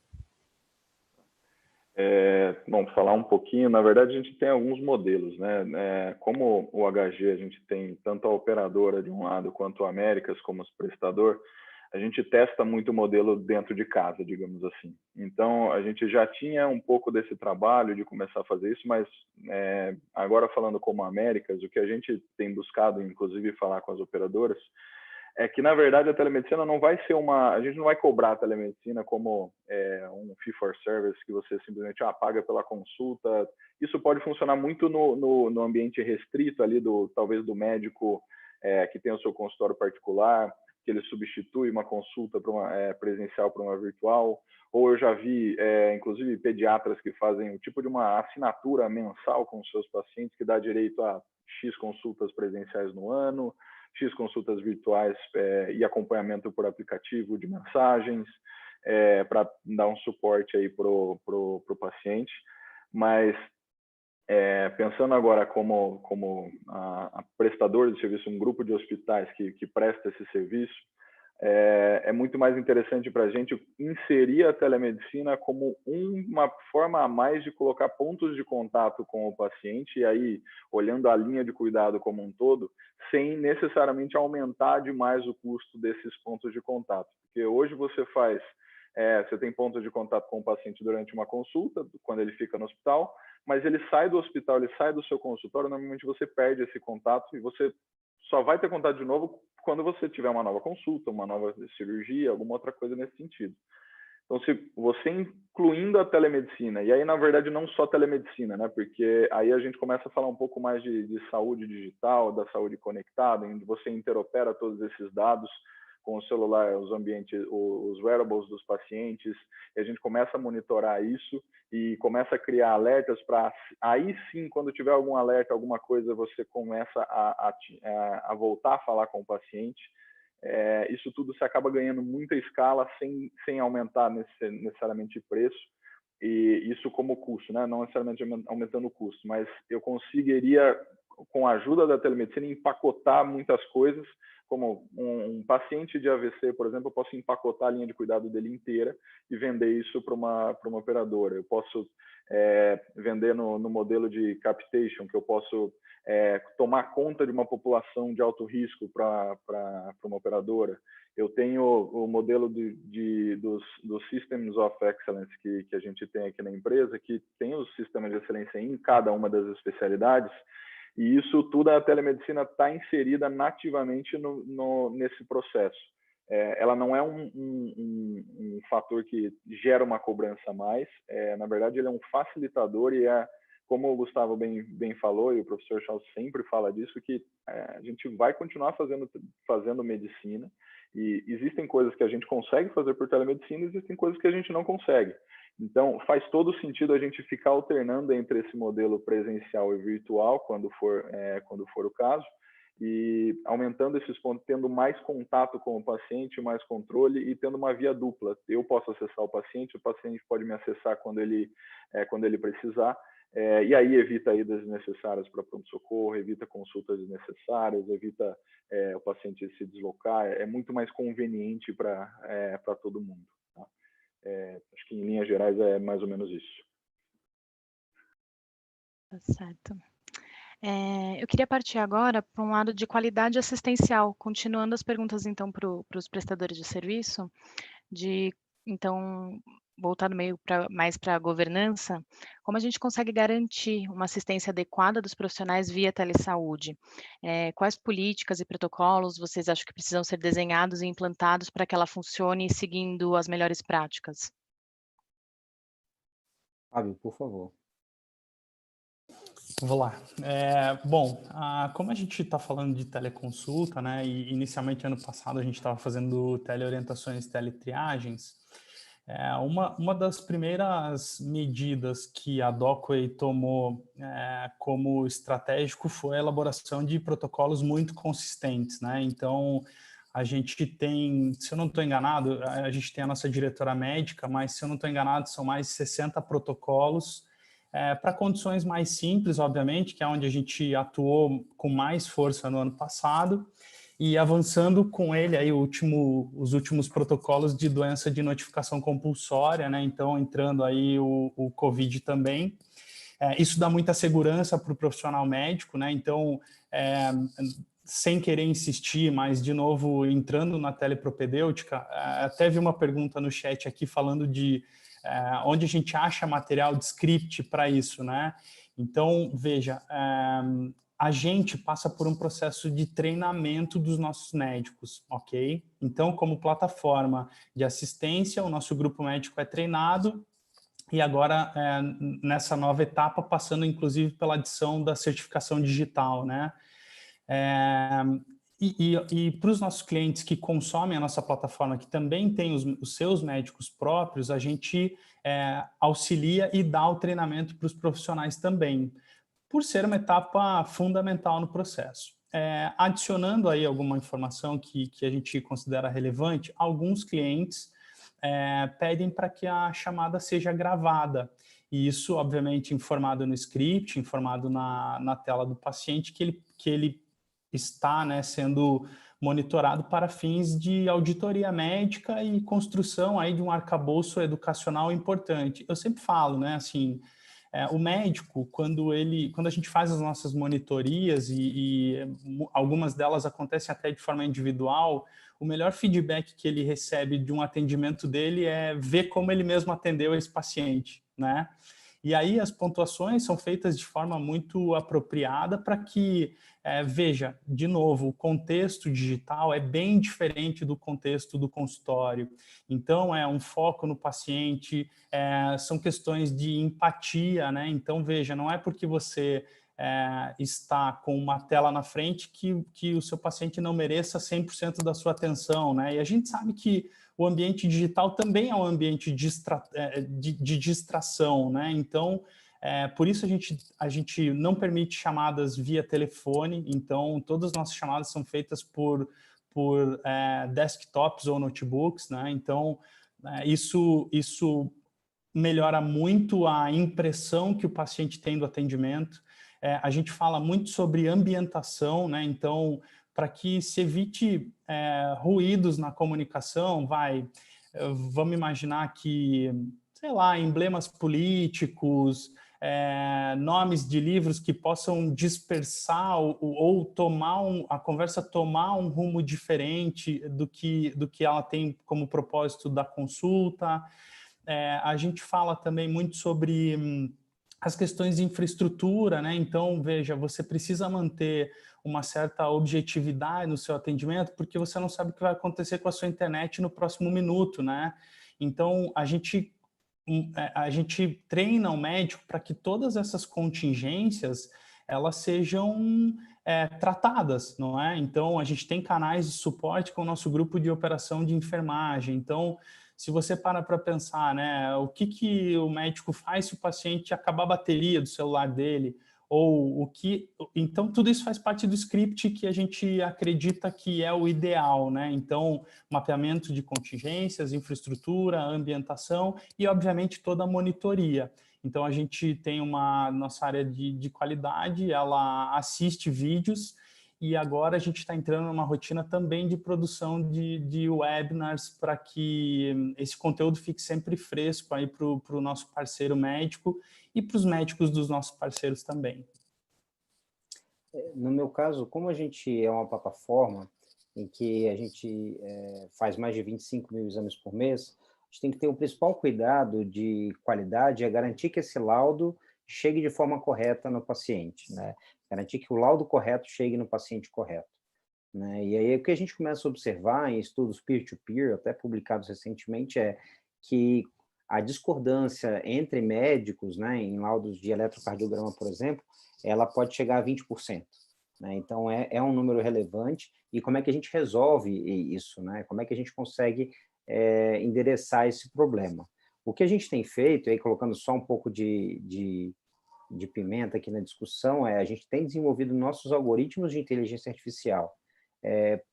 Bom, falar um pouquinho, na verdade a gente tem alguns modelos, né? Como o HG, a gente tem tanto a operadora de um lado quanto a Américas como prestador, a gente testa muito o modelo dentro de casa, digamos assim. Então, a gente já tinha um pouco desse trabalho de começar a fazer isso, mas agora falando como Américas, o que a gente tem buscado, inclusive, falar com as operadoras, é que, na verdade, a telemedicina não vai ser a gente não vai cobrar a telemedicina como um fee for service, que você simplesmente paga pela consulta. Isso pode funcionar muito no ambiente restrito ali, talvez do médico que tem o seu consultório particular, que ele substitui uma consulta presencial para uma virtual, ou eu já vi, inclusive, pediatras que fazem o tipo de uma assinatura mensal com os seus pacientes, que dá direito a X consultas presenciais no ano, X consultas virtuais e acompanhamento por aplicativo de mensagens, para dar um suporte aí pro paciente. Mas pensando agora como a prestador de serviço, um grupo de hospitais que presta esse serviço, é muito mais interessante para a gente inserir a telemedicina como uma forma a mais de colocar pontos de contato com o paciente, e aí, olhando a linha de cuidado como um todo, sem necessariamente aumentar demais o custo desses pontos de contato. Porque hoje você tem pontos de contato com o paciente durante uma consulta, quando ele fica no hospital, mas ele sai do hospital, ele sai do seu consultório, normalmente você perde esse contato e você só vai ter contato de novo quando você tiver uma nova consulta, uma nova cirurgia, alguma outra coisa nesse sentido. Então, se você incluindo a telemedicina, e aí, na verdade, não só telemedicina, né? Porque aí a gente começa a falar um pouco mais de saúde digital, da saúde conectada, onde você interopera todos esses dados com o celular, os ambientes, os wearables dos pacientes, e a gente começa a monitorar isso e começa a criar alertas para, aí sim, quando tiver algum alerta, alguma coisa, você começa a voltar a falar com o paciente. Isso tudo se acaba ganhando muita escala sem aumentar necessariamente preço, e isso como custo, né? Não necessariamente aumentando o custo, mas eu conseguiria, com a ajuda da telemedicina, empacotar muitas coisas, como um paciente de AVC, por exemplo, eu posso empacotar a linha de cuidado dele inteira e vender isso para uma operadora. Eu posso vender no modelo de capitation, que eu posso tomar conta de uma população de alto risco para uma operadora. Eu tenho o modelo dos Systems of Excellence que a gente tem aqui na empresa, que tem os sistemas de excelência em cada uma das especialidades, e isso tudo, a telemedicina está inserida nativamente nesse processo. Ela não é um fator que gera uma cobrança a mais, na verdade ele é um facilitador, e como o Gustavo bem falou, e o professor Charles sempre fala disso, que a gente vai continuar fazendo medicina, e existem coisas que a gente consegue fazer por telemedicina, e existem coisas que a gente não consegue. Então, faz todo sentido a gente ficar alternando entre esse modelo presencial e virtual, quando for o caso, e aumentando esses pontos, tendo mais contato com o paciente, mais controle, e tendo uma via dupla. Eu posso acessar o paciente pode me acessar quando ele precisar, e aí evita idas desnecessárias para pronto-socorro, evita consultas desnecessárias, evita o paciente se deslocar, é muito mais conveniente para todo mundo. Tá? Acho que em linhas gerais é mais ou menos isso. Tá certo. Eu queria partir agora para um lado de qualidade assistencial, continuando as perguntas, então, para os prestadores de serviço, então, voltado mais para a governança, como a gente consegue garantir uma assistência adequada dos profissionais via telesaúde? Quais políticas e protocolos vocês acham que precisam ser desenhados e implantados para que ela funcione seguindo as melhores práticas? Fábio, por favor. Vou lá. Bom, como a gente está falando de teleconsulta, né, e inicialmente ano passado a gente estava fazendo teleorientações, teletriagens, uma das primeiras medidas que a Docway tomou como estratégico foi a elaboração de protocolos muito consistentes, né? Então, a gente tem, se eu não estou enganado, a gente tem a nossa diretora médica, mas se eu não estou enganado, são mais de 60 protocolos para condições mais simples, obviamente, que é onde a gente atuou com mais força no ano passado, e avançando com ele aí os últimos protocolos de doença de notificação compulsória, né? Então, entrando aí o COVID também. Isso dá muita segurança para o profissional médico, né? Então, sem querer insistir, mas, de novo, entrando na telepropedêutica, até vi uma pergunta no chat aqui falando de onde a gente acha material de script para isso, né? Então, veja, a gente passa por um processo de treinamento dos nossos médicos, ok? Então, como plataforma de assistência, o nosso grupo médico é treinado e agora, nessa nova etapa, passando inclusive pela adição da certificação digital, né? E para os nossos clientes que consomem a nossa plataforma, que também tem os seus médicos próprios, a gente auxilia e dá o treinamento para os profissionais também, por ser uma etapa fundamental no processo. Adicionando aí alguma informação que a gente considera relevante, alguns clientes pedem para que a chamada seja gravada. E isso, obviamente, informado no script, informado na tela do paciente, que ele está, né, sendo monitorado para fins de auditoria médica e construção aí de um arcabouço educacional importante. Eu sempre falo, né, assim, o médico, quando a gente faz as nossas monitorias e algumas delas acontecem até de forma individual, o melhor feedback que ele recebe de um atendimento dele é ver como ele mesmo atendeu esse paciente, né? E aí as pontuações são feitas de forma muito apropriada para que, veja, de novo, o contexto digital é bem diferente do contexto do consultório. Então, é um foco no paciente, são questões de empatia, né? Então, veja, não é porque você está com uma tela na frente que o seu paciente não mereça 100% da sua atenção, né? E a gente sabe que o ambiente digital também é um ambiente de distração, né? Então, por isso a gente não permite chamadas via telefone, então todas as nossas chamadas são feitas por desktops ou notebooks, né? Então, isso melhora muito a impressão que o paciente tem do atendimento. A gente fala muito sobre ambientação, né? Então, para que se evite ruídos na comunicação, vamos imaginar que, sei lá, emblemas políticos, nomes de livros que possam dispersar ou tomar a conversa tomar um rumo diferente do que ela tem como propósito da consulta. A gente fala também muito sobre as questões de infraestrutura, né? Então, veja, você precisa manter uma certa objetividade no seu atendimento, porque você não sabe o que vai acontecer com a sua internet no próximo minuto, né? Então, a gente treina o médico para que todas essas contingências elas sejam tratadas, não é? Então, a gente tem canais de suporte com o nosso grupo de operação de enfermagem. Então, se você para pensar, né, o que o médico faz se o paciente acabar a bateria do celular dele, então tudo isso faz parte do script que a gente acredita que é o ideal, né? Então, mapeamento de contingências, infraestrutura, ambientação e, obviamente, toda a monitoria. Então, a gente tem nossa área de qualidade, ela assiste vídeos e agora a gente está entrando numa rotina também de produção de webinars para que esse conteúdo fique sempre fresco aí para o nosso parceiro médico e para os médicos dos nossos parceiros também. No meu caso, como a gente é uma plataforma em que a gente faz mais de 25 mil exames por mês, a gente tem que ter o principal cuidado de qualidade, é garantir que esse laudo chegue de forma correta no paciente, né? Garantir que o laudo correto chegue no paciente correto, né? E aí o que a gente começa a observar em estudos peer-to-peer, até publicados recentemente, é que a discordância entre médicos, né, em laudos de eletrocardiograma, por exemplo, ela pode chegar a 20%. Né? Então, é um número relevante. E como é que a gente resolve isso? Né? Como é que a gente consegue endereçar esse problema? O que a gente tem feito, aí colocando só um pouco de pimenta aqui na discussão, a gente tem desenvolvido nossos algoritmos de inteligência artificial,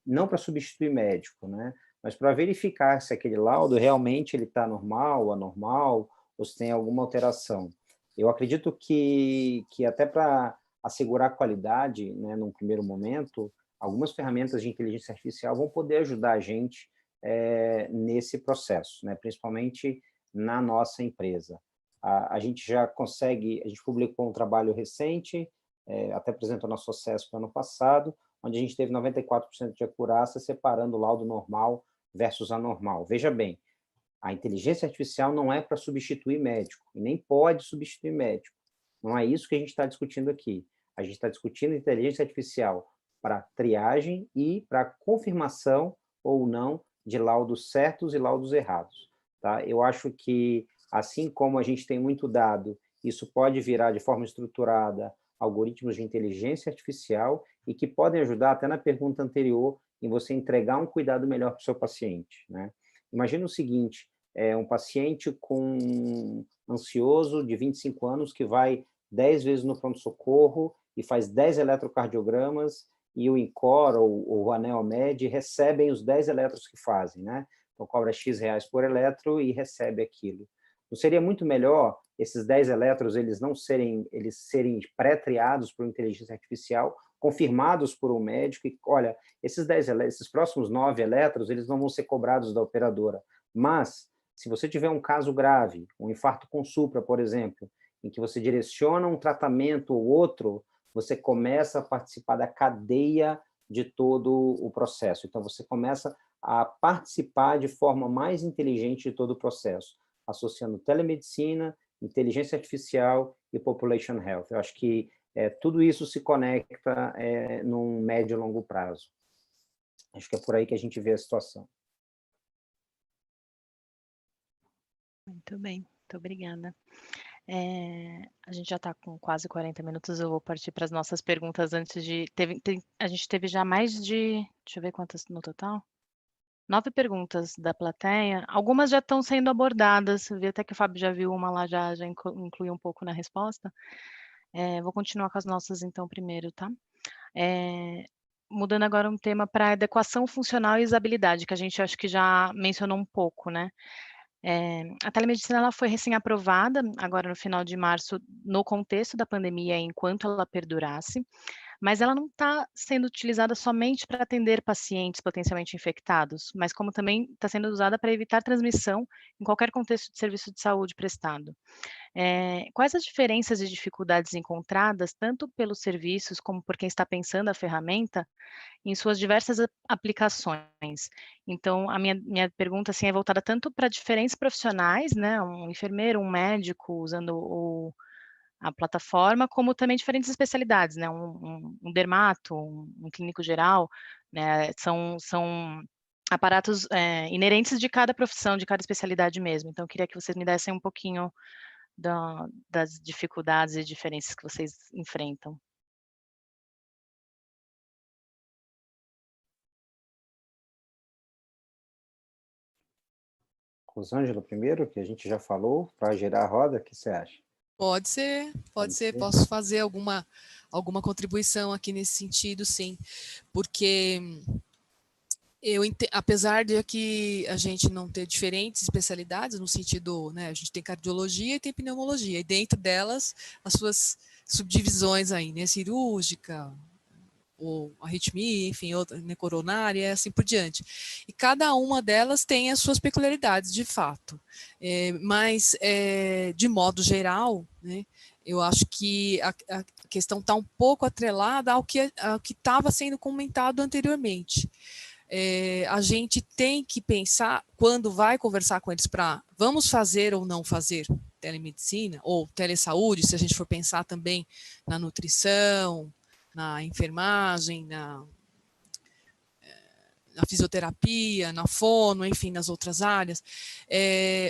não para substituir médico, né? Mas para verificar se aquele laudo realmente ele está normal, anormal, ou se tem alguma alteração. Eu acredito que até para assegurar a qualidade, né, num primeiro momento, algumas ferramentas de inteligência artificial vão poder ajudar a gente nesse processo, né, principalmente na nossa empresa. A gente já consegue, a gente publicou um trabalho recente, até apresentou na SOCESP ano passado, onde a gente teve 94% de acurácia separando o laudo normal versus anormal. Veja bem, a inteligência artificial não é para substituir médico, e nem pode substituir médico. Não é isso que a gente está discutindo aqui. A gente está discutindo inteligência artificial para triagem e para confirmação ou não de laudos certos e laudos errados. Tá? Eu acho que, assim como a gente tem muito dado, isso pode virar de forma estruturada algoritmos de inteligência artificial e que podem ajudar, até na pergunta anterior, em você entregar um cuidado melhor para o seu paciente. Né? Imagina o seguinte, um paciente ansioso de 25 anos que vai 10 vezes no pronto-socorro e faz 10 eletrocardiogramas e o INCOR ou o ANEOMED recebem os 10 eletros que fazem, né? Então, cobra X reais por eletro e recebe aquilo. Não seria muito melhor esses 10 eletros eles serem pré-triados por inteligência artificial, confirmados por um médico, e, olha, esses próximos 9 eletros, eles não vão ser cobrados da operadora, mas, se você tiver um caso grave, um infarto com supra, por exemplo, em que você direciona um tratamento ou outro, você começa a participar da cadeia de todo o processo. Então, você começa a participar de forma mais inteligente de todo o processo, associando telemedicina, inteligência artificial e population health. Eu acho que tudo isso se conecta num médio e longo prazo. Acho que é por aí que a gente vê a situação. Muito bem, muito obrigada. A gente já está com quase 40 minutos, eu vou partir para as nossas perguntas antes de... a gente teve já mais de... Deixa eu ver quantas no total. 9 perguntas da plateia. Algumas já estão sendo abordadas. Eu vi até que o Fábio já viu uma lá, já incluiu um pouco na resposta. Vou continuar com as nossas, então, primeiro, tá? Mudando agora um tema para adequação funcional e usabilidade, que a gente acho que já mencionou um pouco, né? A telemedicina ela foi recém-aprovada, agora no final de março, no contexto da pandemia, enquanto ela perdurasse, mas ela não está sendo utilizada somente para atender pacientes potencialmente infectados, mas como também está sendo usada para evitar transmissão em qualquer contexto de serviço de saúde prestado. Quais as diferenças e dificuldades encontradas, tanto pelos serviços como por quem está pensando a ferramenta, em suas diversas aplicações? Então, a minha pergunta assim, é voltada tanto para diferentes profissionais, né, um enfermeiro, um médico usando a plataforma, como também diferentes especialidades, né, um dermato, um clínico geral, né, são aparatos inerentes de cada profissão, de cada especialidade mesmo. Então, eu queria que vocês me dessem um pouquinho das dificuldades e diferenças que vocês enfrentam. Rosângela, primeiro, que a gente já falou, para gerar a roda, o que você acha? Pode ser. Posso fazer alguma contribuição aqui nesse sentido, sim, porque apesar de que a gente não ter diferentes especialidades, no sentido, né, a gente tem cardiologia e tem pneumologia, e dentro delas as suas subdivisões aí, né, cirúrgica, ou arritmia, enfim, outra, né, coronária, e assim por diante. E cada uma delas tem as suas peculiaridades, de fato. Mas, de modo geral, né, eu acho que a questão está um pouco atrelada ao que estava sendo comentado anteriormente. A gente tem que pensar, quando vai conversar com eles para vamos fazer ou não fazer telemedicina, ou telesaúde, se a gente for pensar também na nutrição, na enfermagem, na fisioterapia, na fono, enfim, nas outras áreas,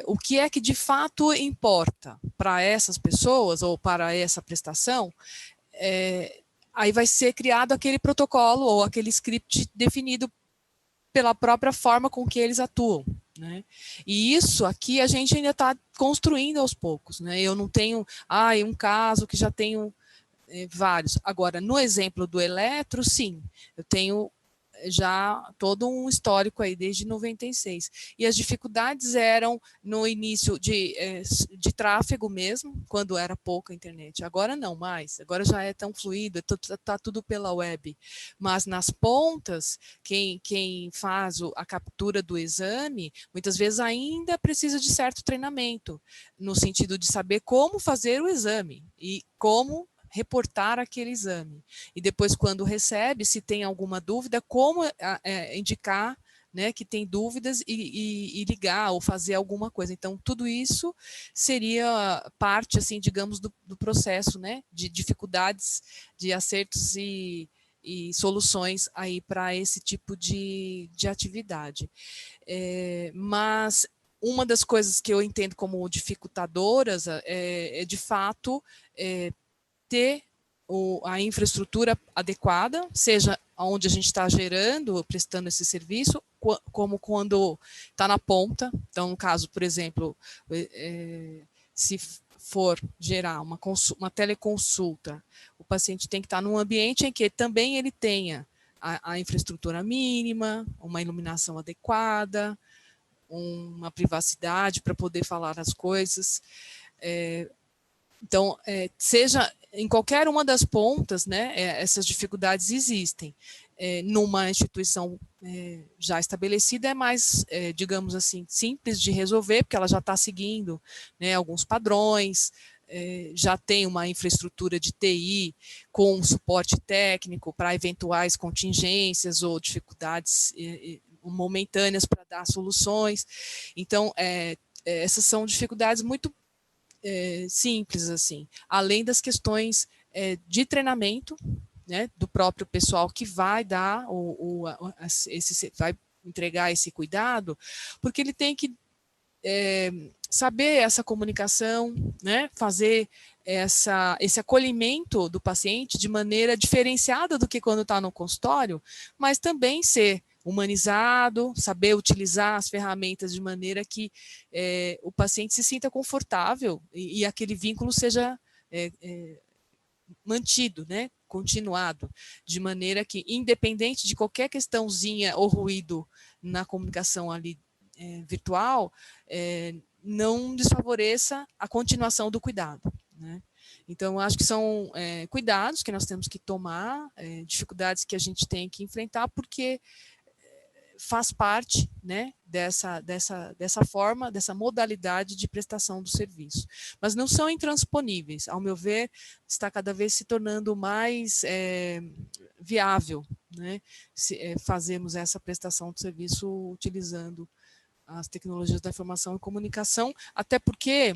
o que é que de fato importa para essas pessoas ou para essa prestação, aí vai ser criado aquele protocolo ou aquele script definido pela própria forma com que eles atuam, né? E isso aqui a gente ainda está construindo aos poucos, né? Eu não tenho, um caso que já tenho vários. Agora, no exemplo do eletro, sim, eu tenho já todo um histórico aí desde 96. E as dificuldades eram no início de tráfego mesmo, quando era pouca internet. Agora não mais, agora já é tão fluido, está tudo pela web. Mas nas pontas, quem faz a captura do exame, muitas vezes ainda precisa de certo treinamento, no sentido de saber como fazer o exame e como reportar aquele exame. E depois, quando recebe, se tem alguma dúvida, como indicar, né, que tem dúvidas e ligar ou fazer alguma coisa. Então, tudo isso seria parte, assim, digamos, do processo, né, de dificuldades, de acertos e soluções aí para esse tipo de atividade. Mas uma das coisas que eu entendo como dificultadoras é de fato, ter a infraestrutura adequada, seja onde a gente está gerando, prestando esse serviço, como quando está na ponta. Então, no caso, por exemplo, se for gerar uma teleconsulta, o paciente tem que estar num ambiente em que também ele tenha a infraestrutura mínima, uma iluminação adequada, uma privacidade para poder falar as coisas. Então, seja em qualquer uma das pontas, né, essas dificuldades existem. Numa instituição já estabelecida é mais, digamos assim, simples de resolver, porque ela já está seguindo, né, alguns padrões, já tem uma infraestrutura de TI com suporte técnico para eventuais contingências ou dificuldades momentâneas para dar soluções. Então, essas são dificuldades muito simples, assim, além das questões de treinamento, né, do próprio pessoal que vai dar vai entregar esse cuidado, porque ele tem que saber essa comunicação, né, fazer esse acolhimento do paciente de maneira diferenciada do que quando está no consultório, mas também ser humanizado, saber utilizar as ferramentas de maneira que o paciente se sinta confortável e aquele vínculo seja mantido, né, continuado, de maneira que, independente de qualquer questãozinha ou ruído na comunicação ali virtual, não desfavoreça a continuação do cuidado, né? Então, acho que são cuidados que nós temos que tomar, dificuldades que a gente tem que enfrentar, porque faz parte, né, dessa forma, dessa modalidade de prestação do serviço. Mas não são intransponíveis. Ao meu ver, está cada vez se tornando mais viável, né, fazermos essa prestação de serviço utilizando as tecnologias da informação e comunicação, até porque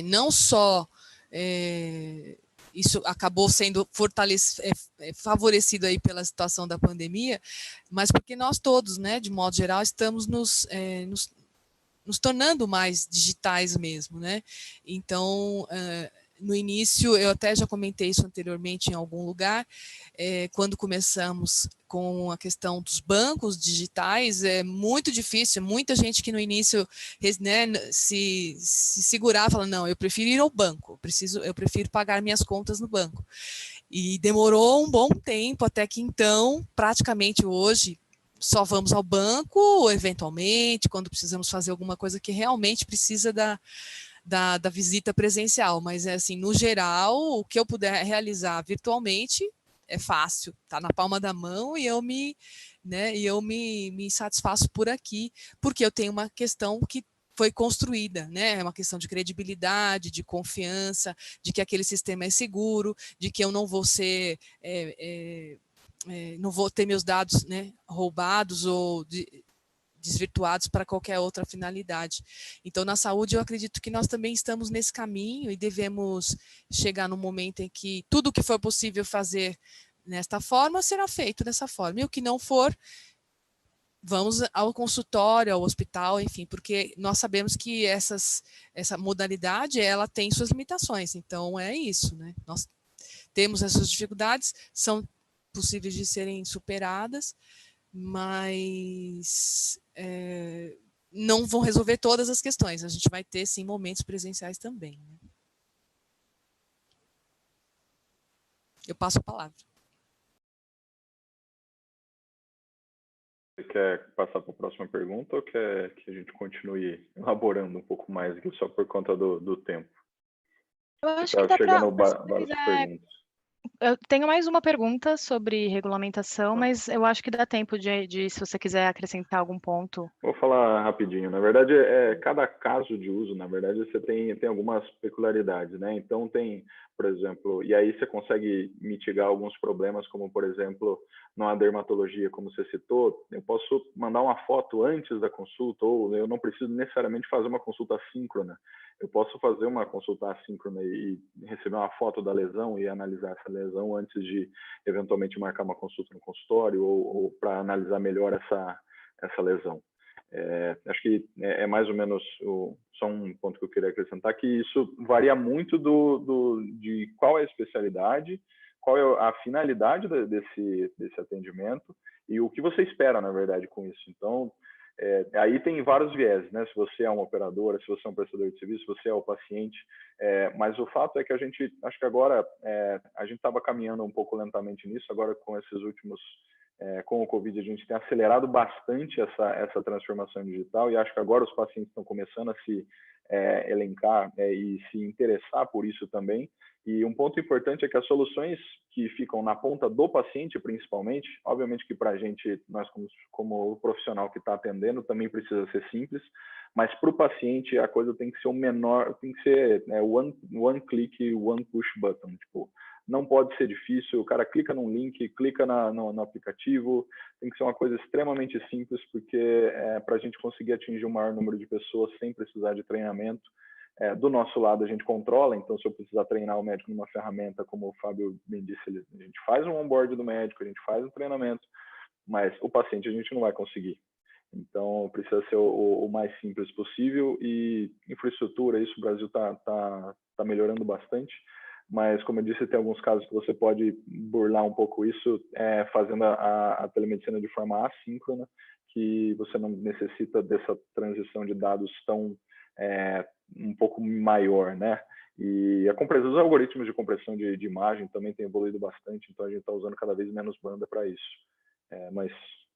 não só isso acabou sendo favorecido aí pela situação da pandemia, mas porque nós todos, né, de modo geral, estamos nos tornando mais digitais mesmo, né? Então, no início, eu até já comentei isso anteriormente em algum lugar, quando começamos com a questão dos bancos digitais, é muito difícil, muita gente que no início, né, se segurava, fala, não, eu prefiro ir ao banco, eu prefiro pagar minhas contas no banco. E demorou um bom tempo, até que então, praticamente hoje, só vamos ao banco, eventualmente, quando precisamos fazer alguma coisa que realmente precisa da visita presencial, mas assim, no geral, o que eu puder realizar virtualmente, é fácil, está na palma da mão e eu me satisfaço por aqui, porque eu tenho uma questão que foi construída, né? É uma questão de credibilidade, de confiança, de que aquele sistema é seguro, de que eu não vou ser, não vou ter meus dados, né, roubados ou desvirtuados para qualquer outra finalidade. Então, na saúde, eu acredito que nós também estamos nesse caminho e devemos chegar no momento em que tudo o que for possível fazer nesta forma será feito dessa forma. E o que não for, vamos ao consultório, ao hospital, enfim, porque nós sabemos que essa modalidade, ela tem suas limitações. Então, é isso, né? Nós temos essas dificuldades, são possíveis de serem superadas, mas não vão resolver todas as questões. A gente vai ter, sim, momentos presenciais também, né? Eu passo a palavra. Você quer passar para a próxima pergunta ou quer que a gente continue elaborando um pouco mais aqui só por conta do tempo? Eu acho que dá chegando para, se várias quiser. perguntas. Eu tenho mais uma pergunta sobre regulamentação, mas eu acho que dá tempo se você quiser acrescentar algum ponto. Vou falar rapidinho. Na verdade, cada caso de uso, na verdade, você tem algumas peculiaridades, né? Então, tem, por exemplo, e aí você consegue mitigar alguns problemas, como, por exemplo, na dermatologia, como você citou, eu posso mandar uma foto antes da consulta, ou eu não preciso necessariamente fazer uma consulta assíncrona. Eu posso fazer uma consulta assíncrona e receber uma foto da lesão e analisar essa lesão antes de, eventualmente, marcar uma consulta no consultório ou para analisar melhor essa lesão. Acho que é mais ou menos só um ponto que eu queria acrescentar, que isso varia muito de qual é a especialidade, qual é a finalidade desse atendimento e o que você espera, na verdade, com isso. Então, aí tem vários viés, né? Se você é uma operadora, se você é um prestador de serviço, se você é o paciente, mas o fato é que acho que agora a gente estava caminhando um pouco lentamente nisso, agora com esses últimos com o Covid, a gente tem acelerado bastante essa transformação digital e acho que agora os pacientes estão começando a se elencar e se interessar por isso também. E um ponto importante é que as soluções que ficam na ponta do paciente, principalmente, obviamente que para a gente, nós como o profissional que está atendendo, também precisa ser simples, mas para o paciente a coisa tem que ser o menor, tem que ser one click, one push button, tipo, não pode ser difícil, o cara clica num link, clica no aplicativo, tem que ser uma coisa extremamente simples, porque para a gente conseguir atingir o maior número de pessoas sem precisar de treinamento, do nosso lado a gente controla, então se eu precisar treinar o médico numa ferramenta, como o Fábio me disse, a gente faz um onboard do médico, a gente faz um treinamento, mas o paciente a gente não vai conseguir. Então, precisa ser o mais simples possível e infraestrutura, isso o Brasil tá melhorando bastante. Mas, como eu disse, tem alguns casos que você pode burlar um pouco isso fazendo a telemedicina de forma assíncrona, que você não necessita dessa transição de dados tão um pouco maior, né? E os algoritmos de compressão de imagem também têm evoluído bastante, então a gente está usando cada vez menos banda para isso. Mas,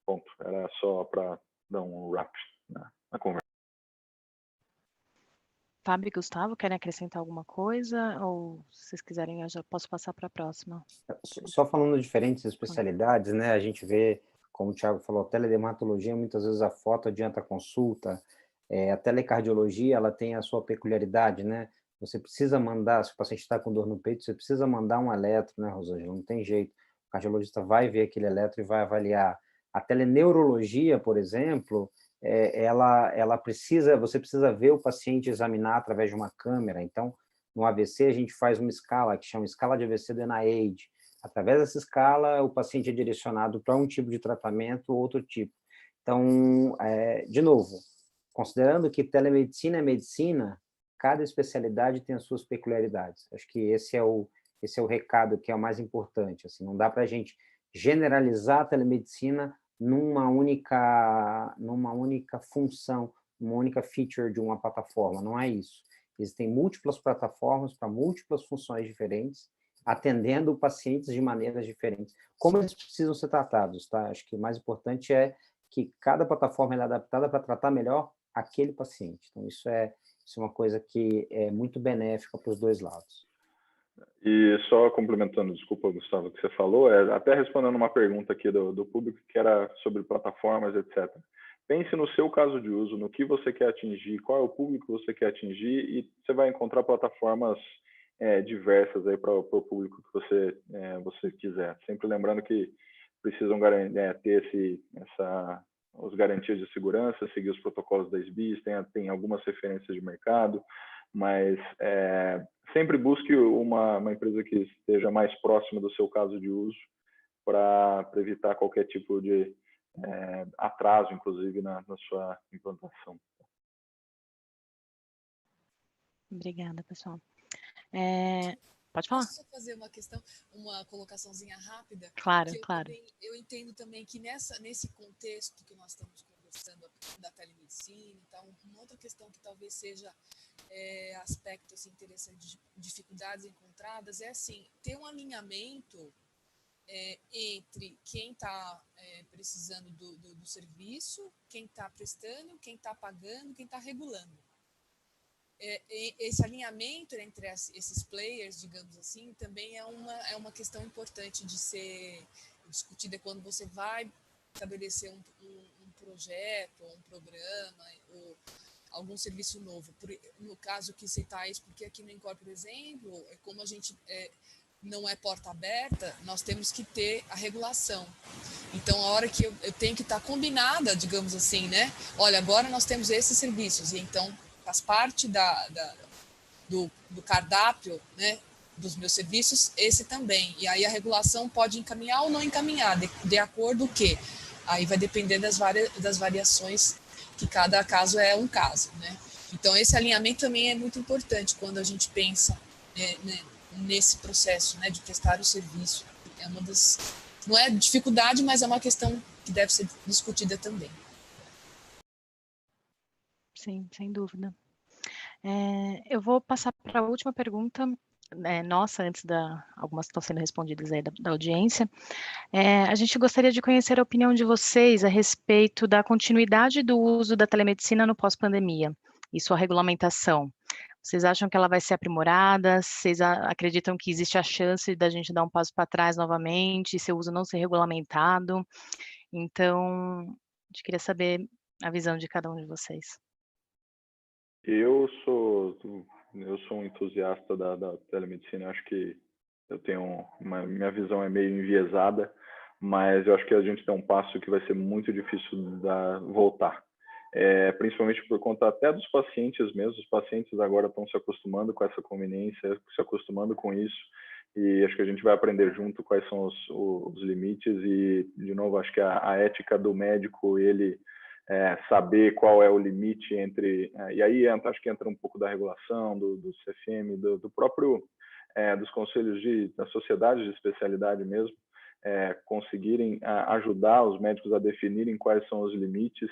ponto, era só para dar um wrap na conversa. Fábio e Gustavo, querem acrescentar alguma coisa? Ou se vocês quiserem, eu já posso passar para a próxima. Só falando de diferentes especialidades, né? A gente vê, como o Thiago falou, a teledermatologia, muitas vezes a foto adianta a consulta. A telecardiologia, ela tem a sua peculiaridade, né? Você precisa mandar, se o paciente está com dor no peito, você precisa mandar um eletro, né, Rosângela? Não tem jeito. O cardiologista vai ver aquele eletro e vai avaliar. A teleneurologia, por exemplo, você precisa ver o paciente examinar através de uma câmera. Então, no AVC, a gente faz uma escala que chama escala de AVC do NIH. Através dessa escala, o paciente é direcionado para um tipo de tratamento ou outro tipo. Então, de novo, considerando que telemedicina é medicina, cada especialidade tem as suas peculiaridades. Acho que esse é o recado que é o mais importante. Assim, não dá para a gente generalizar a telemedicina numa única função, uma única feature de uma plataforma. Não é isso. Existem múltiplas plataformas para múltiplas funções diferentes, atendendo pacientes de maneiras diferentes. Como eles precisam ser tratados, tá? Acho que o mais importante é que cada plataforma é adaptada para tratar melhor aquele paciente. Então, isso é uma coisa que é muito benéfica para os dois lados. E só complementando, desculpa, Gustavo, o que você falou, até respondendo uma pergunta aqui do público, que era sobre plataformas, etc. Pense no seu caso de uso, no que você quer atingir, qual é o público que você quer atingir, e você vai encontrar plataformas diversas aí para o público que você quiser. Sempre lembrando que precisam ter as garantias de segurança, seguir os protocolos da SBIS, tem algumas referências de mercado, mas sempre busque uma empresa que esteja mais próxima do seu caso de uso para evitar qualquer tipo de atraso, inclusive, na sua implantação. Obrigada, pessoal. Pode falar? Posso só fazer uma colocaçãozinha rápida? Claro, Que claro. Eu entendo também que nesse contexto que nós estamos conversando da telemedicina, então, uma outra questão que talvez seja aspectos interessantes, dificuldades encontradas, é assim, ter um alinhamento entre quem está precisando do serviço, quem está prestando, quem está pagando, quem está regulando. Esse alinhamento entre esses players, digamos assim, também é uma questão importante de ser discutida quando você vai estabelecer um projeto, ou um programa, ou algum serviço novo. No caso que citais, porque aqui no Incor, por exemplo, como a gente não é porta aberta, nós temos que ter a regulação. Então, a hora que eu tenho que estar combinada, digamos assim, né? Olha, agora nós temos esses serviços, e então faz parte do cardápio, né, dos meus serviços, esse também. E aí a regulação pode encaminhar ou não encaminhar, de acordo com o quê? Aí vai depender das variações, que cada caso é um caso, né? Então, esse alinhamento também é muito importante quando a gente pensa nesse processo, né, de prestar o serviço. É uma das... Não é dificuldade, mas é uma questão que deve ser discutida também. Sim, sem dúvida. Eu vou passar para a última pergunta, nossa, antes algumas estão sendo respondidas aí da audiência. A gente gostaria de conhecer a opinião de vocês a respeito da continuidade do uso da telemedicina no pós-pandemia e sua regulamentação. Vocês acham que ela vai ser aprimorada? Vocês acreditam que existe a chance da gente dar um passo para trás novamente, e seu uso não ser regulamentado? Então, a gente queria saber a visão de cada um de vocês. Eu sou um entusiasta da telemedicina. Acho que eu tenho minha visão é meio enviesada, mas eu acho que a gente tem um passo que vai ser muito difícil voltar. Principalmente por conta até dos pacientes mesmo. Os pacientes agora estão se acostumando com essa conveniência, se acostumando com isso, e acho que a gente vai aprender junto quais são os limites. E, de novo, acho que a ética do médico, ele saber qual é o limite entre... e aí acho que entra um pouco da regulação, do CFM, do próprio... dos conselhos das sociedades de especialidade mesmo, conseguirem ajudar os médicos a definirem quais são os limites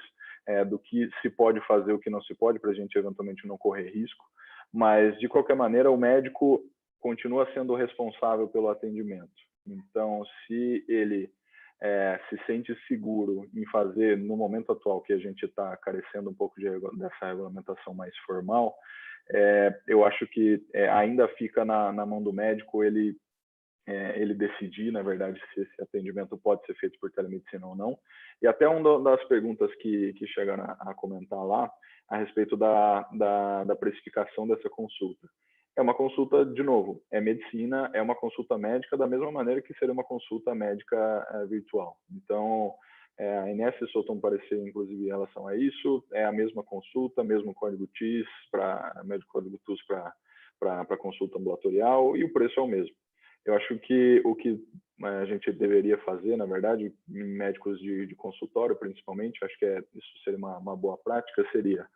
do que se pode fazer, o que não se pode, para a gente eventualmente não correr risco. Mas, de qualquer maneira, o médico continua sendo responsável pelo atendimento. Então, se ele se sente seguro em fazer, no momento atual, que a gente está carecendo um pouco dessa regulamentação mais formal, eu acho que ainda fica na mão do médico ele decidir, na verdade, se esse atendimento pode ser feito por telemedicina ou não. E até uma das perguntas que chegaram a comentar lá, a respeito da precificação dessa consulta. É uma consulta, de novo, medicina, é uma consulta médica da mesma maneira que seria uma consulta médica virtual. Então, a Inés soltou um parecer, inclusive, em relação a isso. É a mesma consulta, mesmo código TIS, médico código TUS para consulta ambulatorial, e o preço é o mesmo. Eu acho que o que a gente deveria fazer, na verdade, em médicos de consultório, principalmente, acho que isso seria uma boa prática, seria: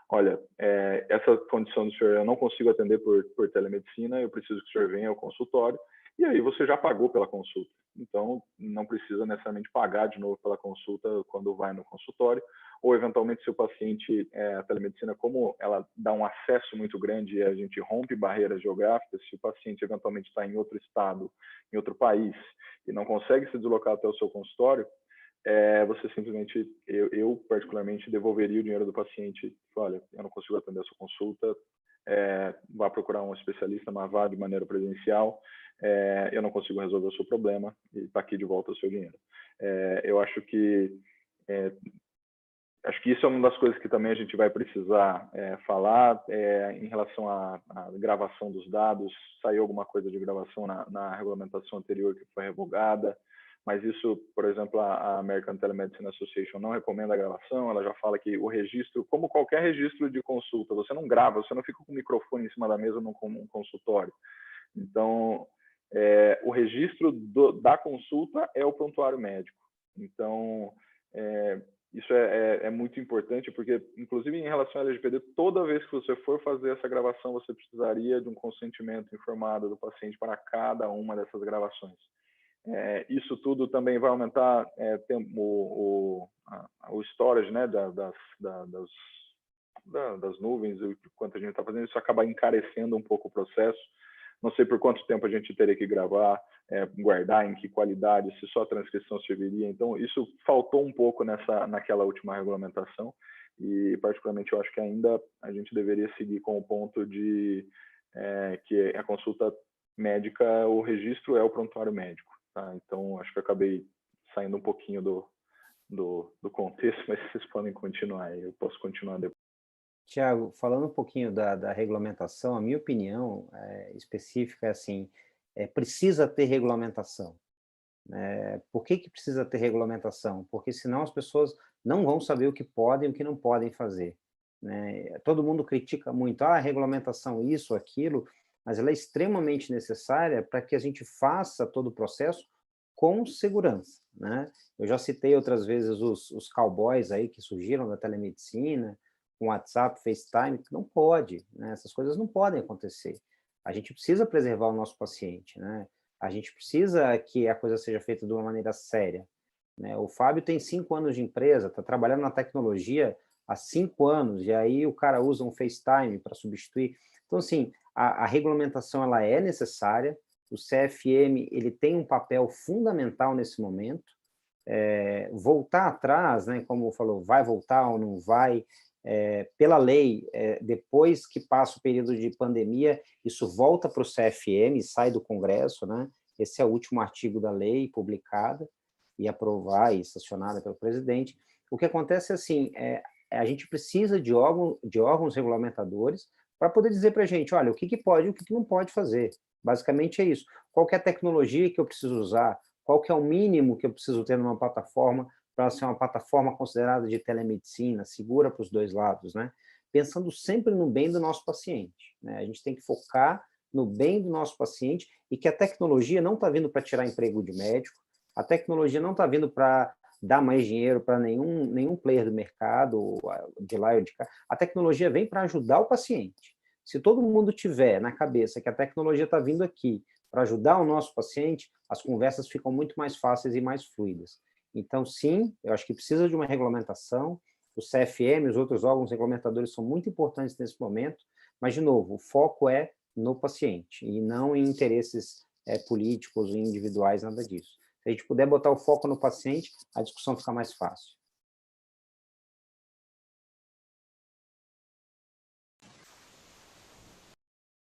olha, essa condição do senhor eu não consigo atender por telemedicina, eu preciso que o senhor venha ao consultório, e aí você já pagou pela consulta. Então, não precisa necessariamente pagar de novo pela consulta quando vai no consultório, ou eventualmente se o paciente, a telemedicina, como ela dá um acesso muito grande e a gente rompe barreiras geográficas, se o paciente eventualmente está em outro estado, em outro país, e não consegue se deslocar até o seu consultório, você simplesmente, eu particularmente, devolveria o dinheiro do paciente. Olha, eu não consigo atender a sua consulta, vá procurar um especialista, mas vá de maneira presencial. Eu não consigo resolver o seu problema e está aqui de volta o seu dinheiro. Eu acho que isso é uma das coisas que também a gente vai precisar falar em relação à gravação dos dados. Saiu alguma coisa de gravação na regulamentação anterior que foi revogada, mas isso, por exemplo, a American Telemedicine Association não recomenda a gravação. Ela já fala que o registro, como qualquer registro de consulta, você não grava, você não fica com o microfone em cima da mesa num consultório. Então, o registro da consulta é o prontuário médico. Então, isso é muito importante, porque, inclusive, em relação ao LGPD, toda vez que você for fazer essa gravação, você precisaria de um consentimento informado do paciente para cada uma dessas gravações. Isso tudo também vai aumentar o storage, né, das nuvens, o quanto a gente está fazendo. Isso acaba encarecendo um pouco o processo. Não sei por quanto tempo a gente teria que gravar, guardar, em que qualidade, se só a transcrição serviria. Então, isso faltou um pouco naquela última regulamentação e, particularmente, eu acho que ainda a gente deveria seguir com o ponto de que a consulta médica, o registro é o prontuário médico. Tá? Então, acho que eu acabei saindo um pouquinho do contexto, mas vocês podem continuar, eu posso continuar depois. Tiago, falando um pouquinho da regulamentação, a minha opinião específica é assim, precisa ter regulamentação. Por que precisa ter regulamentação? Porque senão as pessoas não vão saber o que podem e o que não podem fazer. Todo mundo critica muito, a regulamentação isso, aquilo, mas ela é extremamente necessária para que a gente faça todo o processo com segurança. Eu já citei outras vezes os cowboys aí que surgiram da telemedicina, com WhatsApp, FaceTime, que não pode, essas coisas não podem acontecer. A gente precisa preservar o nosso paciente, a gente precisa que a coisa seja feita de uma maneira séria. O Fábio tem 5 anos de empresa, está trabalhando na tecnologia há 5 anos, e aí o cara usa um FaceTime para substituir. Então, assim, a regulamentação ela é necessária, o CFM ele tem um papel fundamental nesse momento, voltar atrás, como falou, vai voltar ou não vai, pela lei, depois que passa o período de pandemia, isso volta para o CFM, sai do Congresso, esse é o último artigo da lei publicada e aprovada e sancionada pelo presidente. O que acontece é assim, a gente precisa de órgãos regulamentadores para poder dizer para a gente, olha, o que pode e o que não pode fazer. Basicamente é isso. Qual que é a tecnologia que eu preciso usar? Qual que é o mínimo que eu preciso ter numa plataforma para ser uma plataforma considerada de telemedicina, segura para os dois lados, Pensando sempre no bem do nosso paciente. A gente tem que focar no bem do nosso paciente e que a tecnologia não está vindo para tirar emprego de médico, a tecnologia não está vindo para dar mais dinheiro para nenhum player do mercado, de lá ou de cá. A tecnologia vem para ajudar o paciente. Se todo mundo tiver na cabeça que a tecnologia está vindo aqui para ajudar o nosso paciente, as conversas ficam muito mais fáceis e mais fluidas. Então, sim, eu acho que precisa de uma regulamentação, o CFM, os outros órgãos regulamentadores são muito importantes nesse momento, mas, de novo, o foco é no paciente e não em interesses políticos ou individuais, nada disso. Se a gente puder botar o foco no paciente, a discussão fica mais fácil.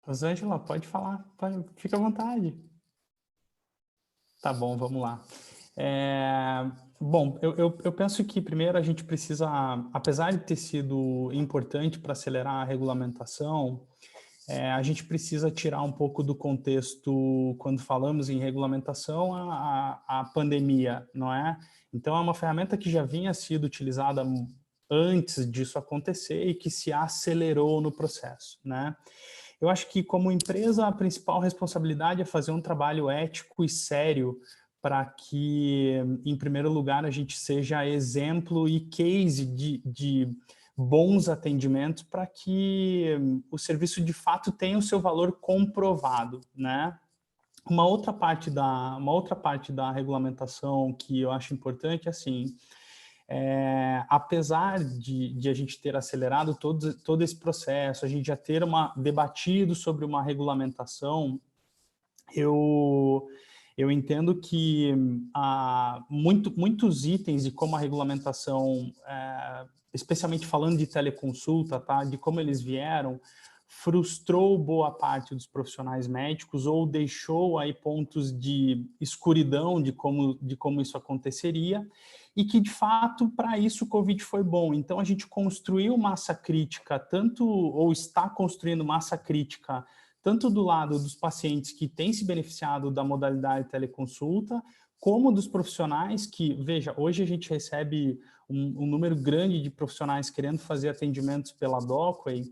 Rosângela, pode falar, fica à vontade. Tá bom, vamos lá. Bom, eu penso que primeiro a gente precisa, apesar de ter sido importante para acelerar a regulamentação, a gente precisa tirar um pouco do contexto, quando falamos em regulamentação, a pandemia, não é? Então, é uma ferramenta que já vinha sido utilizada antes disso acontecer e que se acelerou no processo, Eu acho que, como empresa, a principal responsabilidade é fazer um trabalho ético e sério para que, em primeiro lugar, a gente seja exemplo e case de bons atendimentos para que o serviço, de fato, tenha o seu valor comprovado, Uma outra parte da regulamentação que eu acho importante é assim, apesar de a gente ter acelerado todo esse processo, a gente já ter debatido sobre uma regulamentação, eu entendo que muitos itens de como a regulamentação, especialmente falando de teleconsulta, de como eles vieram, frustrou boa parte dos profissionais médicos ou deixou aí pontos de escuridão de como isso aconteceria, e que, de fato, para isso o Covid foi bom. Então, a gente construiu massa crítica, ou está construindo massa crítica, tanto do lado dos pacientes que têm se beneficiado da modalidade teleconsulta, como dos profissionais que, veja, hoje a gente recebe um número grande de profissionais querendo fazer atendimentos pela Docway,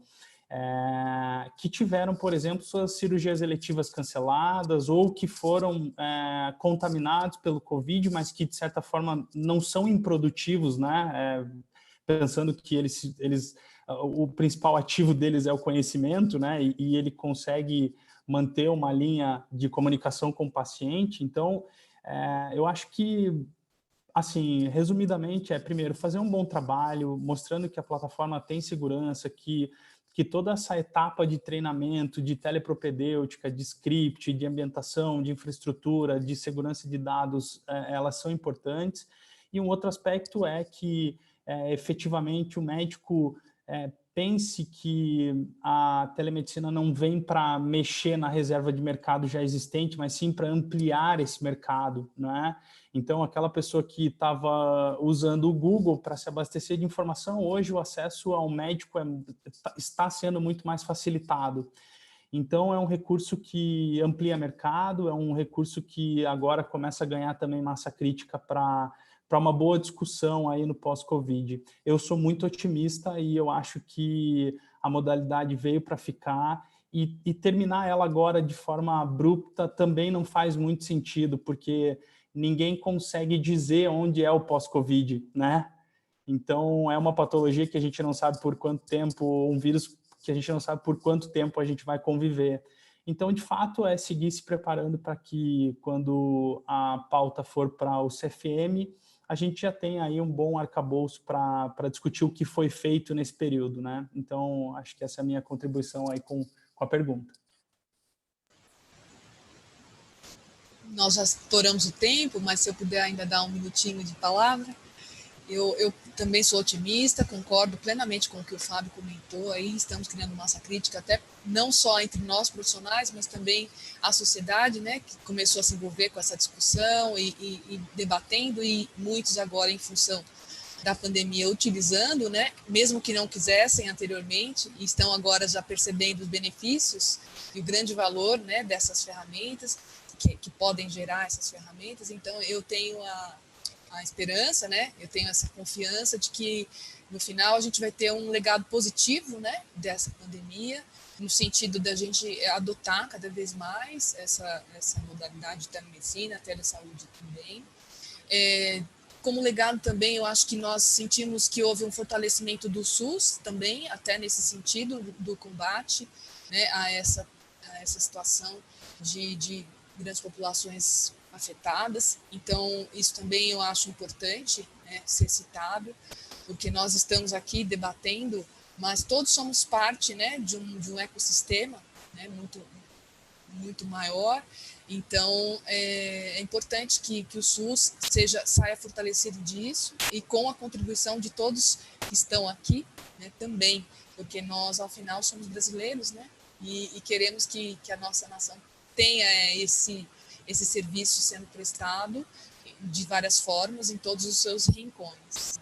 que tiveram, por exemplo, suas cirurgias eletivas canceladas ou que foram contaminados pelo Covid, mas que, de certa forma, não são improdutivos, né? Pensando que o principal ativo deles é o conhecimento, né? E ele consegue manter uma linha de comunicação com o paciente. Então, eu acho que, assim, resumidamente, primeiro, fazer um bom trabalho, mostrando que a plataforma tem segurança, que toda essa etapa de treinamento, de telepropedêutica, de script, de ambientação, de infraestrutura, de segurança de dados, elas são importantes. E um outro aspecto é que, efetivamente, o médico pense que a telemedicina não vem para mexer na reserva de mercado já existente, mas sim para ampliar esse mercado, né? Então, aquela pessoa que estava usando o Google para se abastecer de informação, hoje o acesso ao médico está sendo muito mais facilitado. Então, é um recurso que amplia mercado, é um recurso que agora começa a ganhar também massa crítica para uma boa discussão aí no pós-Covid. Eu sou muito otimista e eu acho que a modalidade veio para ficar, e terminar ela agora de forma abrupta também não faz muito sentido, porque ninguém consegue dizer onde é o pós-Covid, né? Então, é uma patologia que a gente não sabe por quanto tempo, um vírus que a gente não sabe por quanto tempo a gente vai conviver. Então, de fato, é seguir se preparando para que, quando a pauta for para o CFM, a gente já tenha aí um bom arcabouço para discutir o que foi feito nesse período, né? Então, acho que essa é a minha contribuição aí com a pergunta. Nós já estouramos o tempo, mas se eu puder ainda dar um minutinho de palavra. Eu também sou otimista, concordo plenamente com o que o Fábio comentou aí, estamos criando massa crítica até não só entre nós profissionais, mas também a sociedade, né, que começou a se envolver com essa discussão e debatendo, e muitos agora em função da pandemia utilizando, né, mesmo que não quisessem anteriormente, e estão agora já percebendo os benefícios e o grande valor, né, dessas ferramentas, que podem gerar essas ferramentas. Então, eu tenho a esperança, né? Eu tenho essa confiança de que no final a gente vai ter um legado positivo, né, dessa pandemia, no sentido da gente adotar cada vez mais essa modalidade de telemedicina, telesaúde também. Como legado também, eu acho que nós sentimos que houve um fortalecimento do SUS também, até nesse sentido do combate, né, a essa situação de grandes populações afetadas. Então, isso também eu acho importante, né, ser citado, porque nós estamos aqui debatendo, mas todos somos parte, né, de um ecossistema, né, muito maior. Então, é importante que o SUS saia fortalecido disso, e com a contribuição de todos que estão aqui, né, também, porque nós, ao final, somos brasileiros, né, e queremos que a nossa nação tenha esse serviço sendo prestado de várias formas, em todos os seus rincões.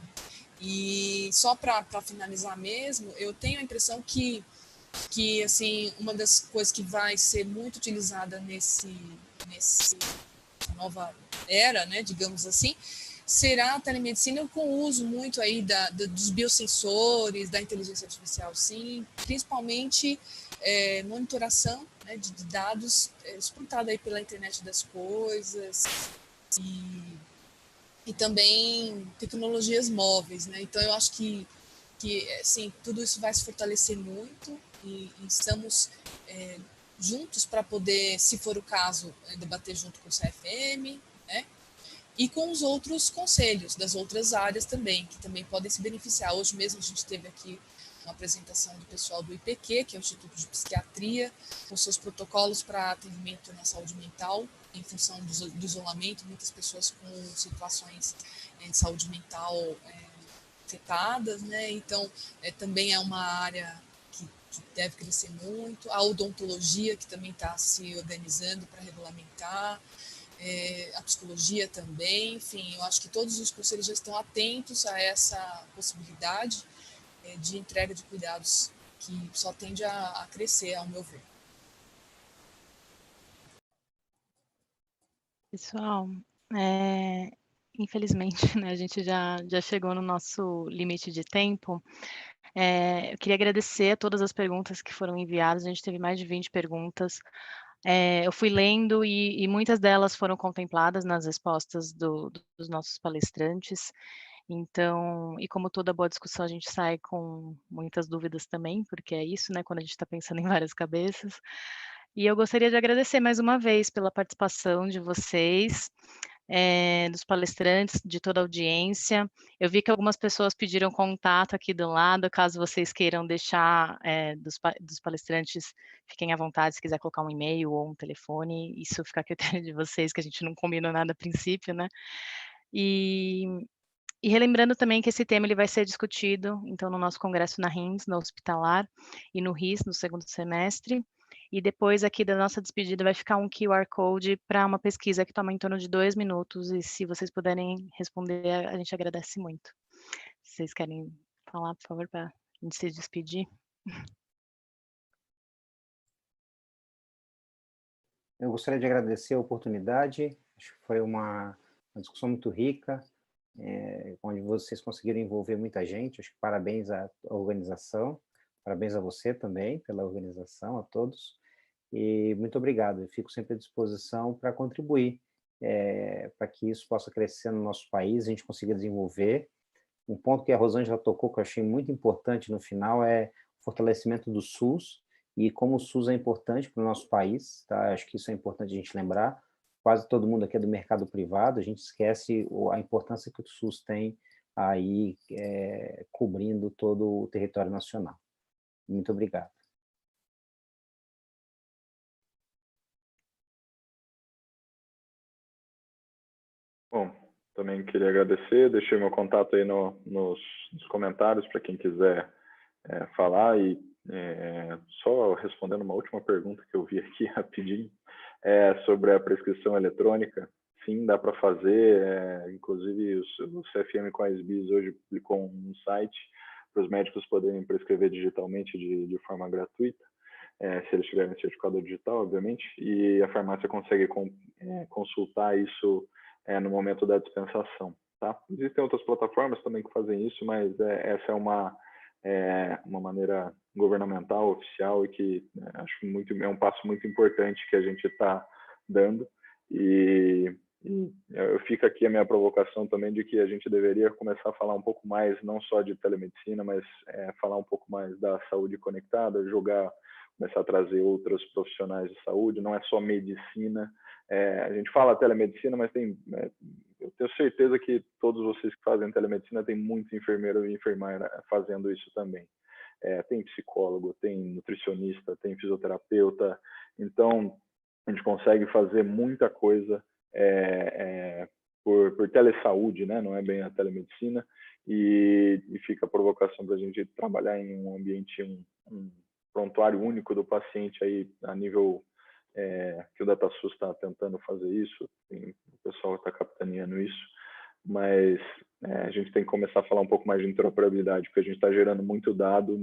E só para finalizar mesmo, eu tenho a impressão que assim, uma das coisas que vai ser muito utilizada nessa nova era, né, digamos assim, será a telemedicina com o uso muito aí dos biosensores, da inteligência artificial, sim, principalmente monitoração, né, de dados exportados aí pela internet das coisas, e também tecnologias móveis, né? Então eu acho que assim, tudo isso vai se fortalecer muito, e estamos juntos para poder, se for o caso, debater junto com o CFM, né? E com os outros conselhos das outras áreas também, que também podem se beneficiar. Hoje mesmo a gente teve aqui uma apresentação do pessoal do IPQ, que é o Instituto de Psiquiatria, com seus protocolos para atendimento na saúde mental, em função do isolamento, muitas pessoas com situações de saúde mental afetadas, né? Então, também é uma área que deve crescer muito, a odontologia, que também está se organizando para regulamentar, a psicologia também, enfim, eu acho que todos os conselhos já estão atentos a essa possibilidade de entrega de cuidados que só tende a crescer, ao meu ver. Pessoal, infelizmente, né, a gente já chegou no nosso limite de tempo. Eu queria agradecer a todas as perguntas que foram enviadas, a gente teve mais de 20 perguntas. Eu fui lendo e muitas delas foram contempladas nas respostas dos nossos palestrantes. Então, e como toda boa discussão, a gente sai com muitas dúvidas também, porque é isso, né, quando a gente está pensando em várias cabeças. E eu gostaria de agradecer mais uma vez pela participação de vocês, dos palestrantes, de toda a audiência. Eu vi que algumas pessoas pediram contato aqui do lado, caso vocês queiram deixar dos palestrantes, fiquem à vontade, se quiser colocar um e-mail ou um telefone, isso fica a critério de vocês, que a gente não combinou nada a princípio, né? E relembrando também que esse tema ele vai ser discutido, então, no nosso congresso na RIMS, no Hospitalar, e no RIS, no segundo semestre. E depois aqui da nossa despedida vai ficar um QR Code para uma pesquisa que toma em torno de 2 minutos, e se vocês puderem responder, a gente agradece muito. Vocês querem falar, por favor, para a gente se despedir? Eu gostaria de agradecer a oportunidade, acho que foi uma discussão muito rica, onde vocês conseguiram envolver muita gente, acho que parabéns à organização, parabéns a você também pela organização, a todos, e muito obrigado, eu fico sempre à disposição para contribuir, para que isso possa crescer no nosso país, a gente consiga desenvolver. Um ponto que a Rosângela tocou, que eu achei muito importante no final, é o fortalecimento do SUS, e como o SUS é importante para o nosso país, tá? Acho que isso é importante a gente lembrar. Quase todo mundo aqui é do mercado privado, a gente esquece a importância que o SUS tem aí cobrindo todo o território nacional. Muito obrigado. Bom, também queria agradecer, deixei meu contato aí nos comentários para quem quiser falar, e só respondendo uma última pergunta que eu vi aqui rapidinho, sobre a prescrição eletrônica. Sim, dá para fazer, inclusive o CFM com a SBIS hoje publicou um site para os médicos poderem prescrever digitalmente de forma gratuita, se eles tiverem certificado digital, obviamente, e a farmácia consegue consultar isso no momento da dispensação. Tá? Existem outras plataformas também que fazem isso, mas essa é uma maneira governamental, oficial, e que acho que é um passo muito importante que a gente está dando. E eu fico aqui a minha provocação também de que a gente deveria começar a falar um pouco mais, não só de telemedicina, mas falar um pouco mais da saúde conectada, começar a trazer outros profissionais de saúde, não é só medicina. A gente fala telemedicina, mas eu tenho certeza que todos vocês que fazem telemedicina tem muito enfermeiro e enfermeira fazendo isso também. Tem psicólogo, tem nutricionista, tem fisioterapeuta, então a gente consegue fazer muita coisa por telesaúde, né? Não é bem a telemedicina, e fica a provocação para a gente trabalhar em um ambiente, um prontuário único do paciente aí a nível que o DataSUS está tentando fazer isso, o pessoal está capitaneando isso, mas a gente tem que começar a falar um pouco mais de interoperabilidade, porque a gente está gerando muito dado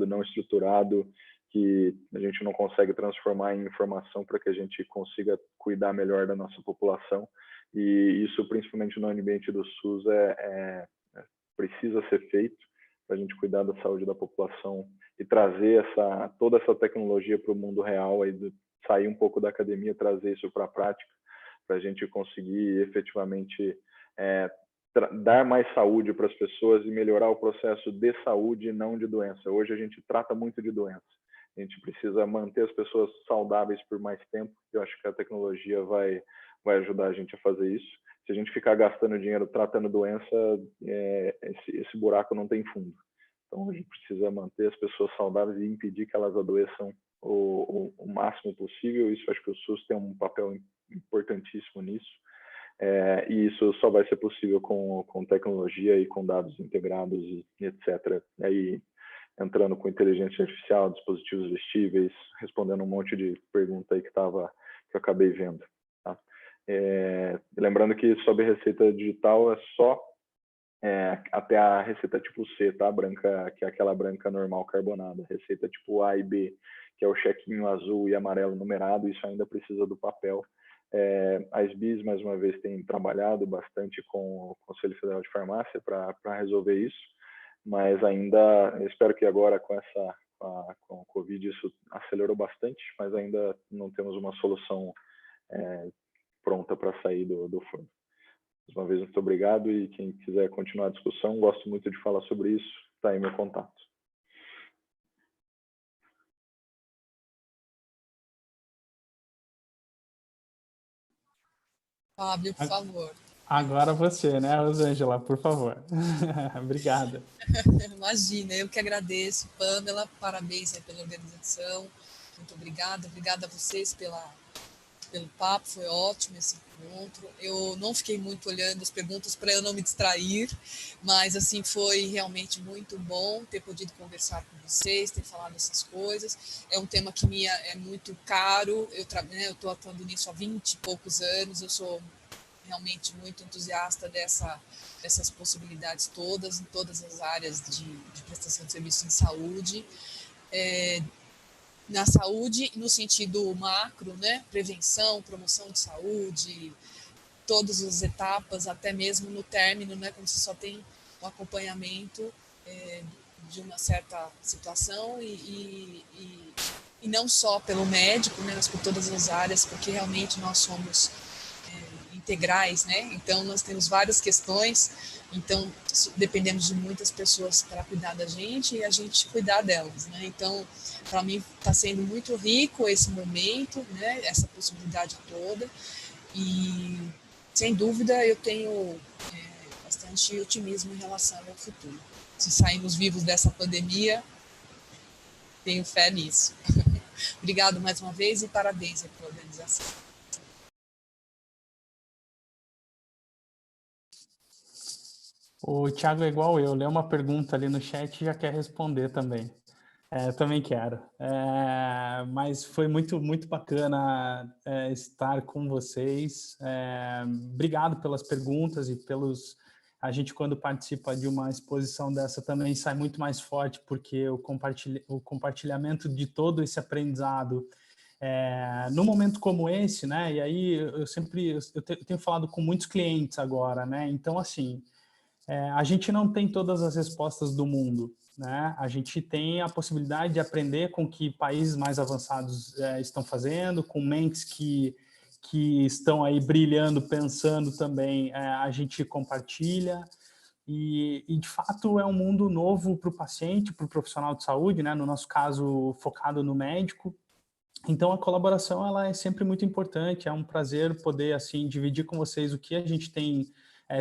não estruturado, que a gente não consegue transformar em informação para que a gente consiga cuidar melhor da nossa população, e isso, principalmente no ambiente do SUS, precisa ser feito para a gente cuidar da saúde da população e trazer toda essa tecnologia para o mundo real, aí sair um pouco da academia, trazer isso para a prática, para a gente conseguir efetivamente dar mais saúde para as pessoas e melhorar o processo de saúde e não de doença. Hoje a gente trata muito de doença. A gente precisa manter as pessoas saudáveis por mais tempo. Eu acho que a tecnologia vai ajudar a gente a fazer isso. Se a gente ficar gastando dinheiro tratando doença, esse buraco não tem fundo. Então a gente precisa manter as pessoas saudáveis e impedir que elas adoeçam o máximo possível. Isso, acho que o SUS tem um papel importantíssimo nisso. E isso só vai ser possível com tecnologia e com dados integrados e etc. Aí entrando com inteligência artificial, dispositivos vestíveis, respondendo um monte de pergunta aí que eu acabei vendo. Tá? Lembrando que sobre receita digital é só até a receita tipo C, tá? Branca, que é aquela branca normal carbonada. Receita tipo A e B, que é o chequinho azul e amarelo numerado, isso ainda precisa do papel. A SBIS, mais uma vez, tem trabalhado bastante com o Conselho Federal de Farmácia para resolver isso, mas ainda, eu espero que agora com o Covid isso acelerou bastante, mas ainda não temos uma solução pronta para sair do forno. Mais uma vez, muito obrigado, e quem quiser continuar a discussão, gosto muito de falar sobre isso, está aí meu contato. Fábio, por favor. Agora você, né, Rosângela, por favor. Obrigada. Imagina, eu que agradeço, Pamela, parabéns aí pela organização, muito obrigada, obrigada a vocês pelo papo, foi ótimo esse encontro. Eu não fiquei muito olhando as perguntas para eu não me distrair, mas assim foi realmente muito bom ter podido conversar com vocês, ter falado essas coisas. É um tema que me é muito caro, eu estou atuando nisso há 20 e poucos anos, eu sou realmente muito entusiasta dessas possibilidades todas, em todas as áreas de prestação de serviço em saúde. Na saúde, no sentido macro, né? Prevenção, promoção de saúde, todas as etapas, até mesmo no término, né? Quando você só tem o acompanhamento de uma certa situação e não só pelo médico, né? Mas por todas as áreas, porque realmente nós somos integrais, né? Então nós temos várias questões, então dependemos de muitas pessoas para cuidar da gente e a gente cuidar delas, né? Então para mim está sendo muito rico esse momento, né? Essa possibilidade toda, e sem dúvida eu tenho bastante otimismo em relação ao futuro. Se sairmos vivos dessa pandemia, tenho fé nisso. Obrigado mais uma vez e parabéns pela organização. O Thiago é igual eu, lê uma pergunta ali no chat e já quer responder também. Também quero. Mas foi muito, muito bacana estar com vocês. Obrigado pelas perguntas e pelos... A gente, quando participa de uma exposição dessa, também sai muito mais forte, porque o compartilhamento de todo esse aprendizado num momento como esse, né? E aí eu tenho falado com muitos clientes agora, né? Então, assim, a gente não tem todas as respostas do mundo, né? A gente tem a possibilidade de aprender com o que países mais avançados estão fazendo, com mentes que estão aí brilhando, pensando também, a gente compartilha. E, de fato, é um mundo novo para o paciente, para o profissional de saúde, né? No nosso caso, focado no médico. Então, a colaboração ela é sempre muito importante. É um prazer poder assim dividir com vocês o que a gente tem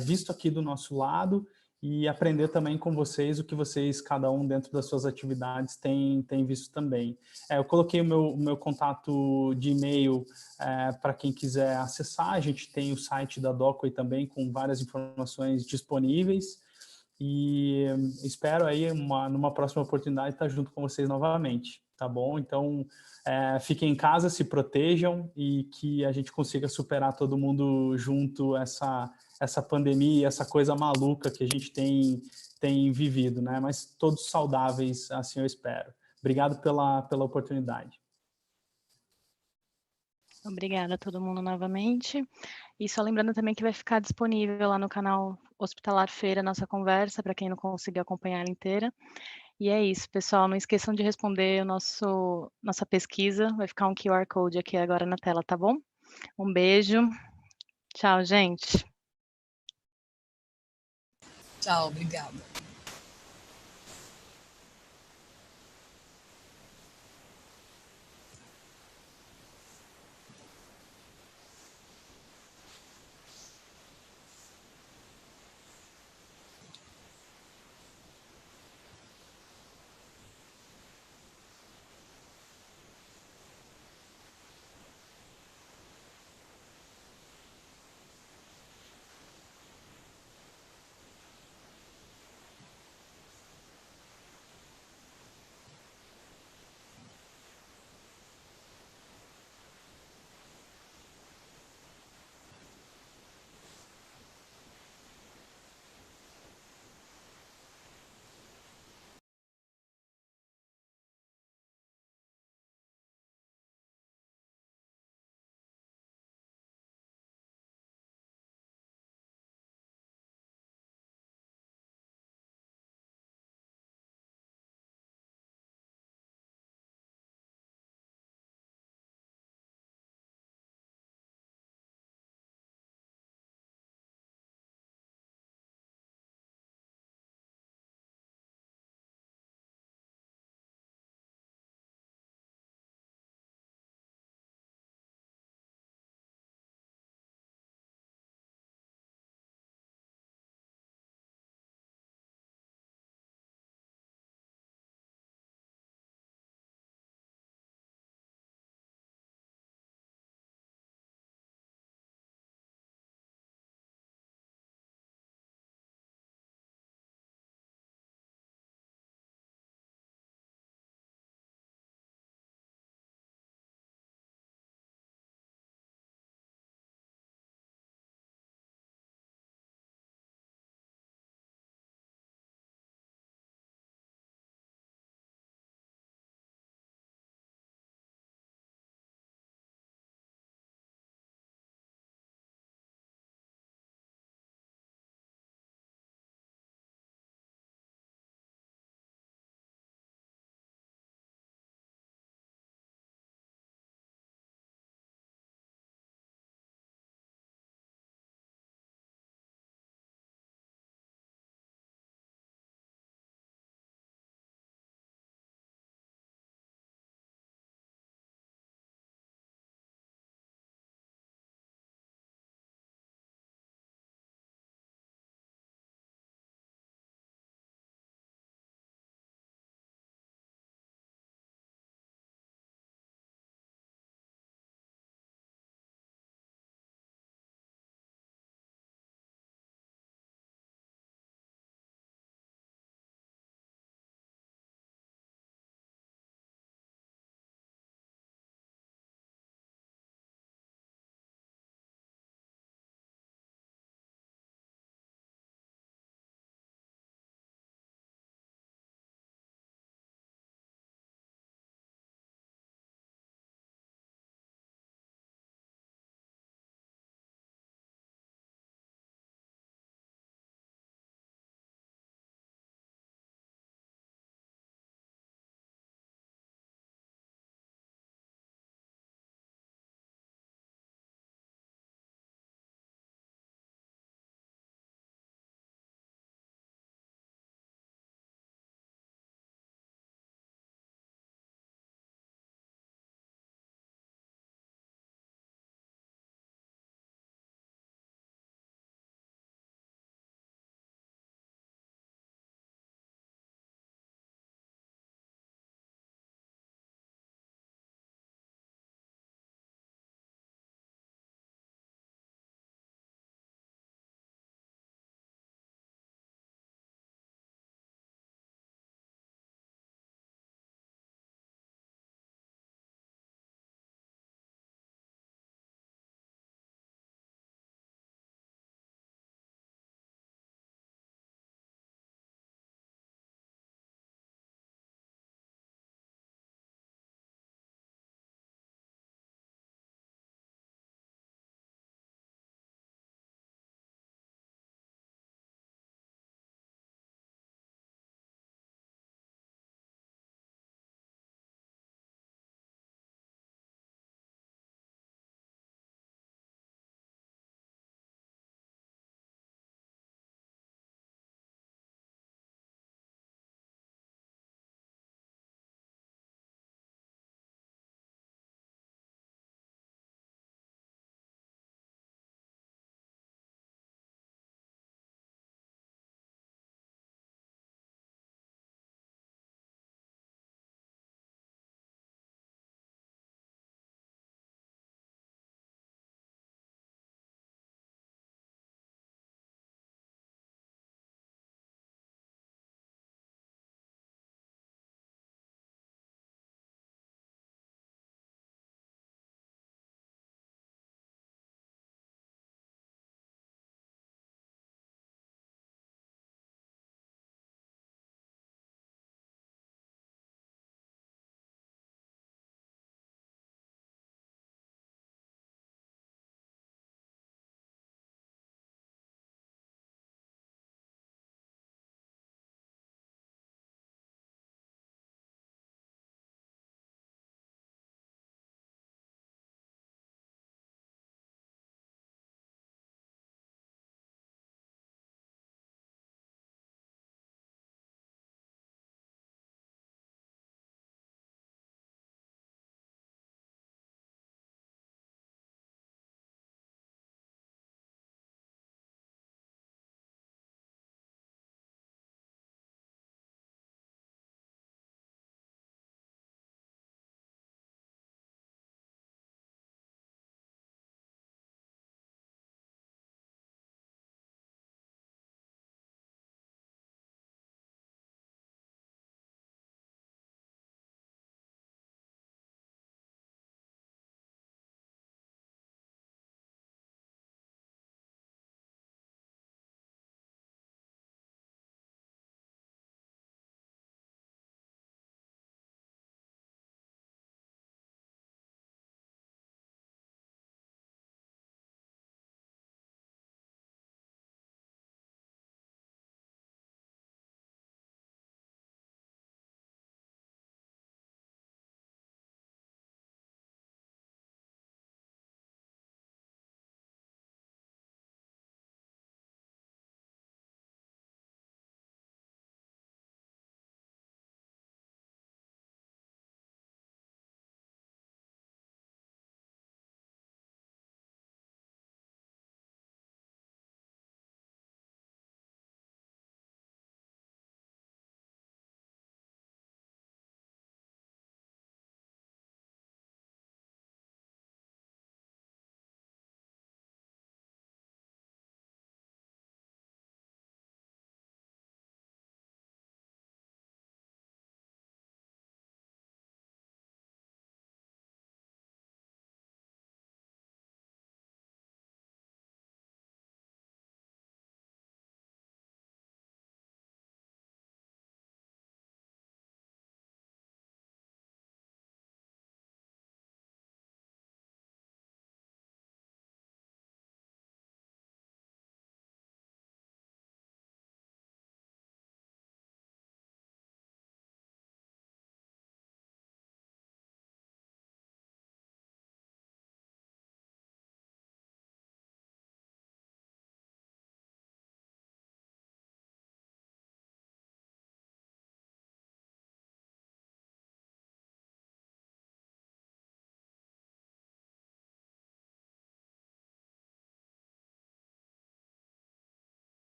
visto aqui do nosso lado e aprender também com vocês o que vocês, cada um dentro das suas atividades, tem visto também. Eu coloquei o meu contato de e-mail para quem quiser acessar. A gente tem o site da Docway também com várias informações disponíveis e espero aí numa próxima oportunidade estar junto com vocês novamente, tá bom? Então, fiquem em casa, se protejam e que a gente consiga superar todo mundo junto essa pandemia, essa coisa maluca que a gente tem vivido, né? Mas todos saudáveis, assim eu espero. Obrigado pela oportunidade. Obrigada a todo mundo novamente. E só lembrando também que vai ficar disponível lá no canal Hospitalar Feira nossa conversa, para quem não conseguiu acompanhar ela inteira. E é isso, pessoal. Não esqueçam de responder nossa pesquisa. Vai ficar um QR Code aqui agora na tela, tá bom? Um beijo. Tchau, gente. Tchau, obrigada.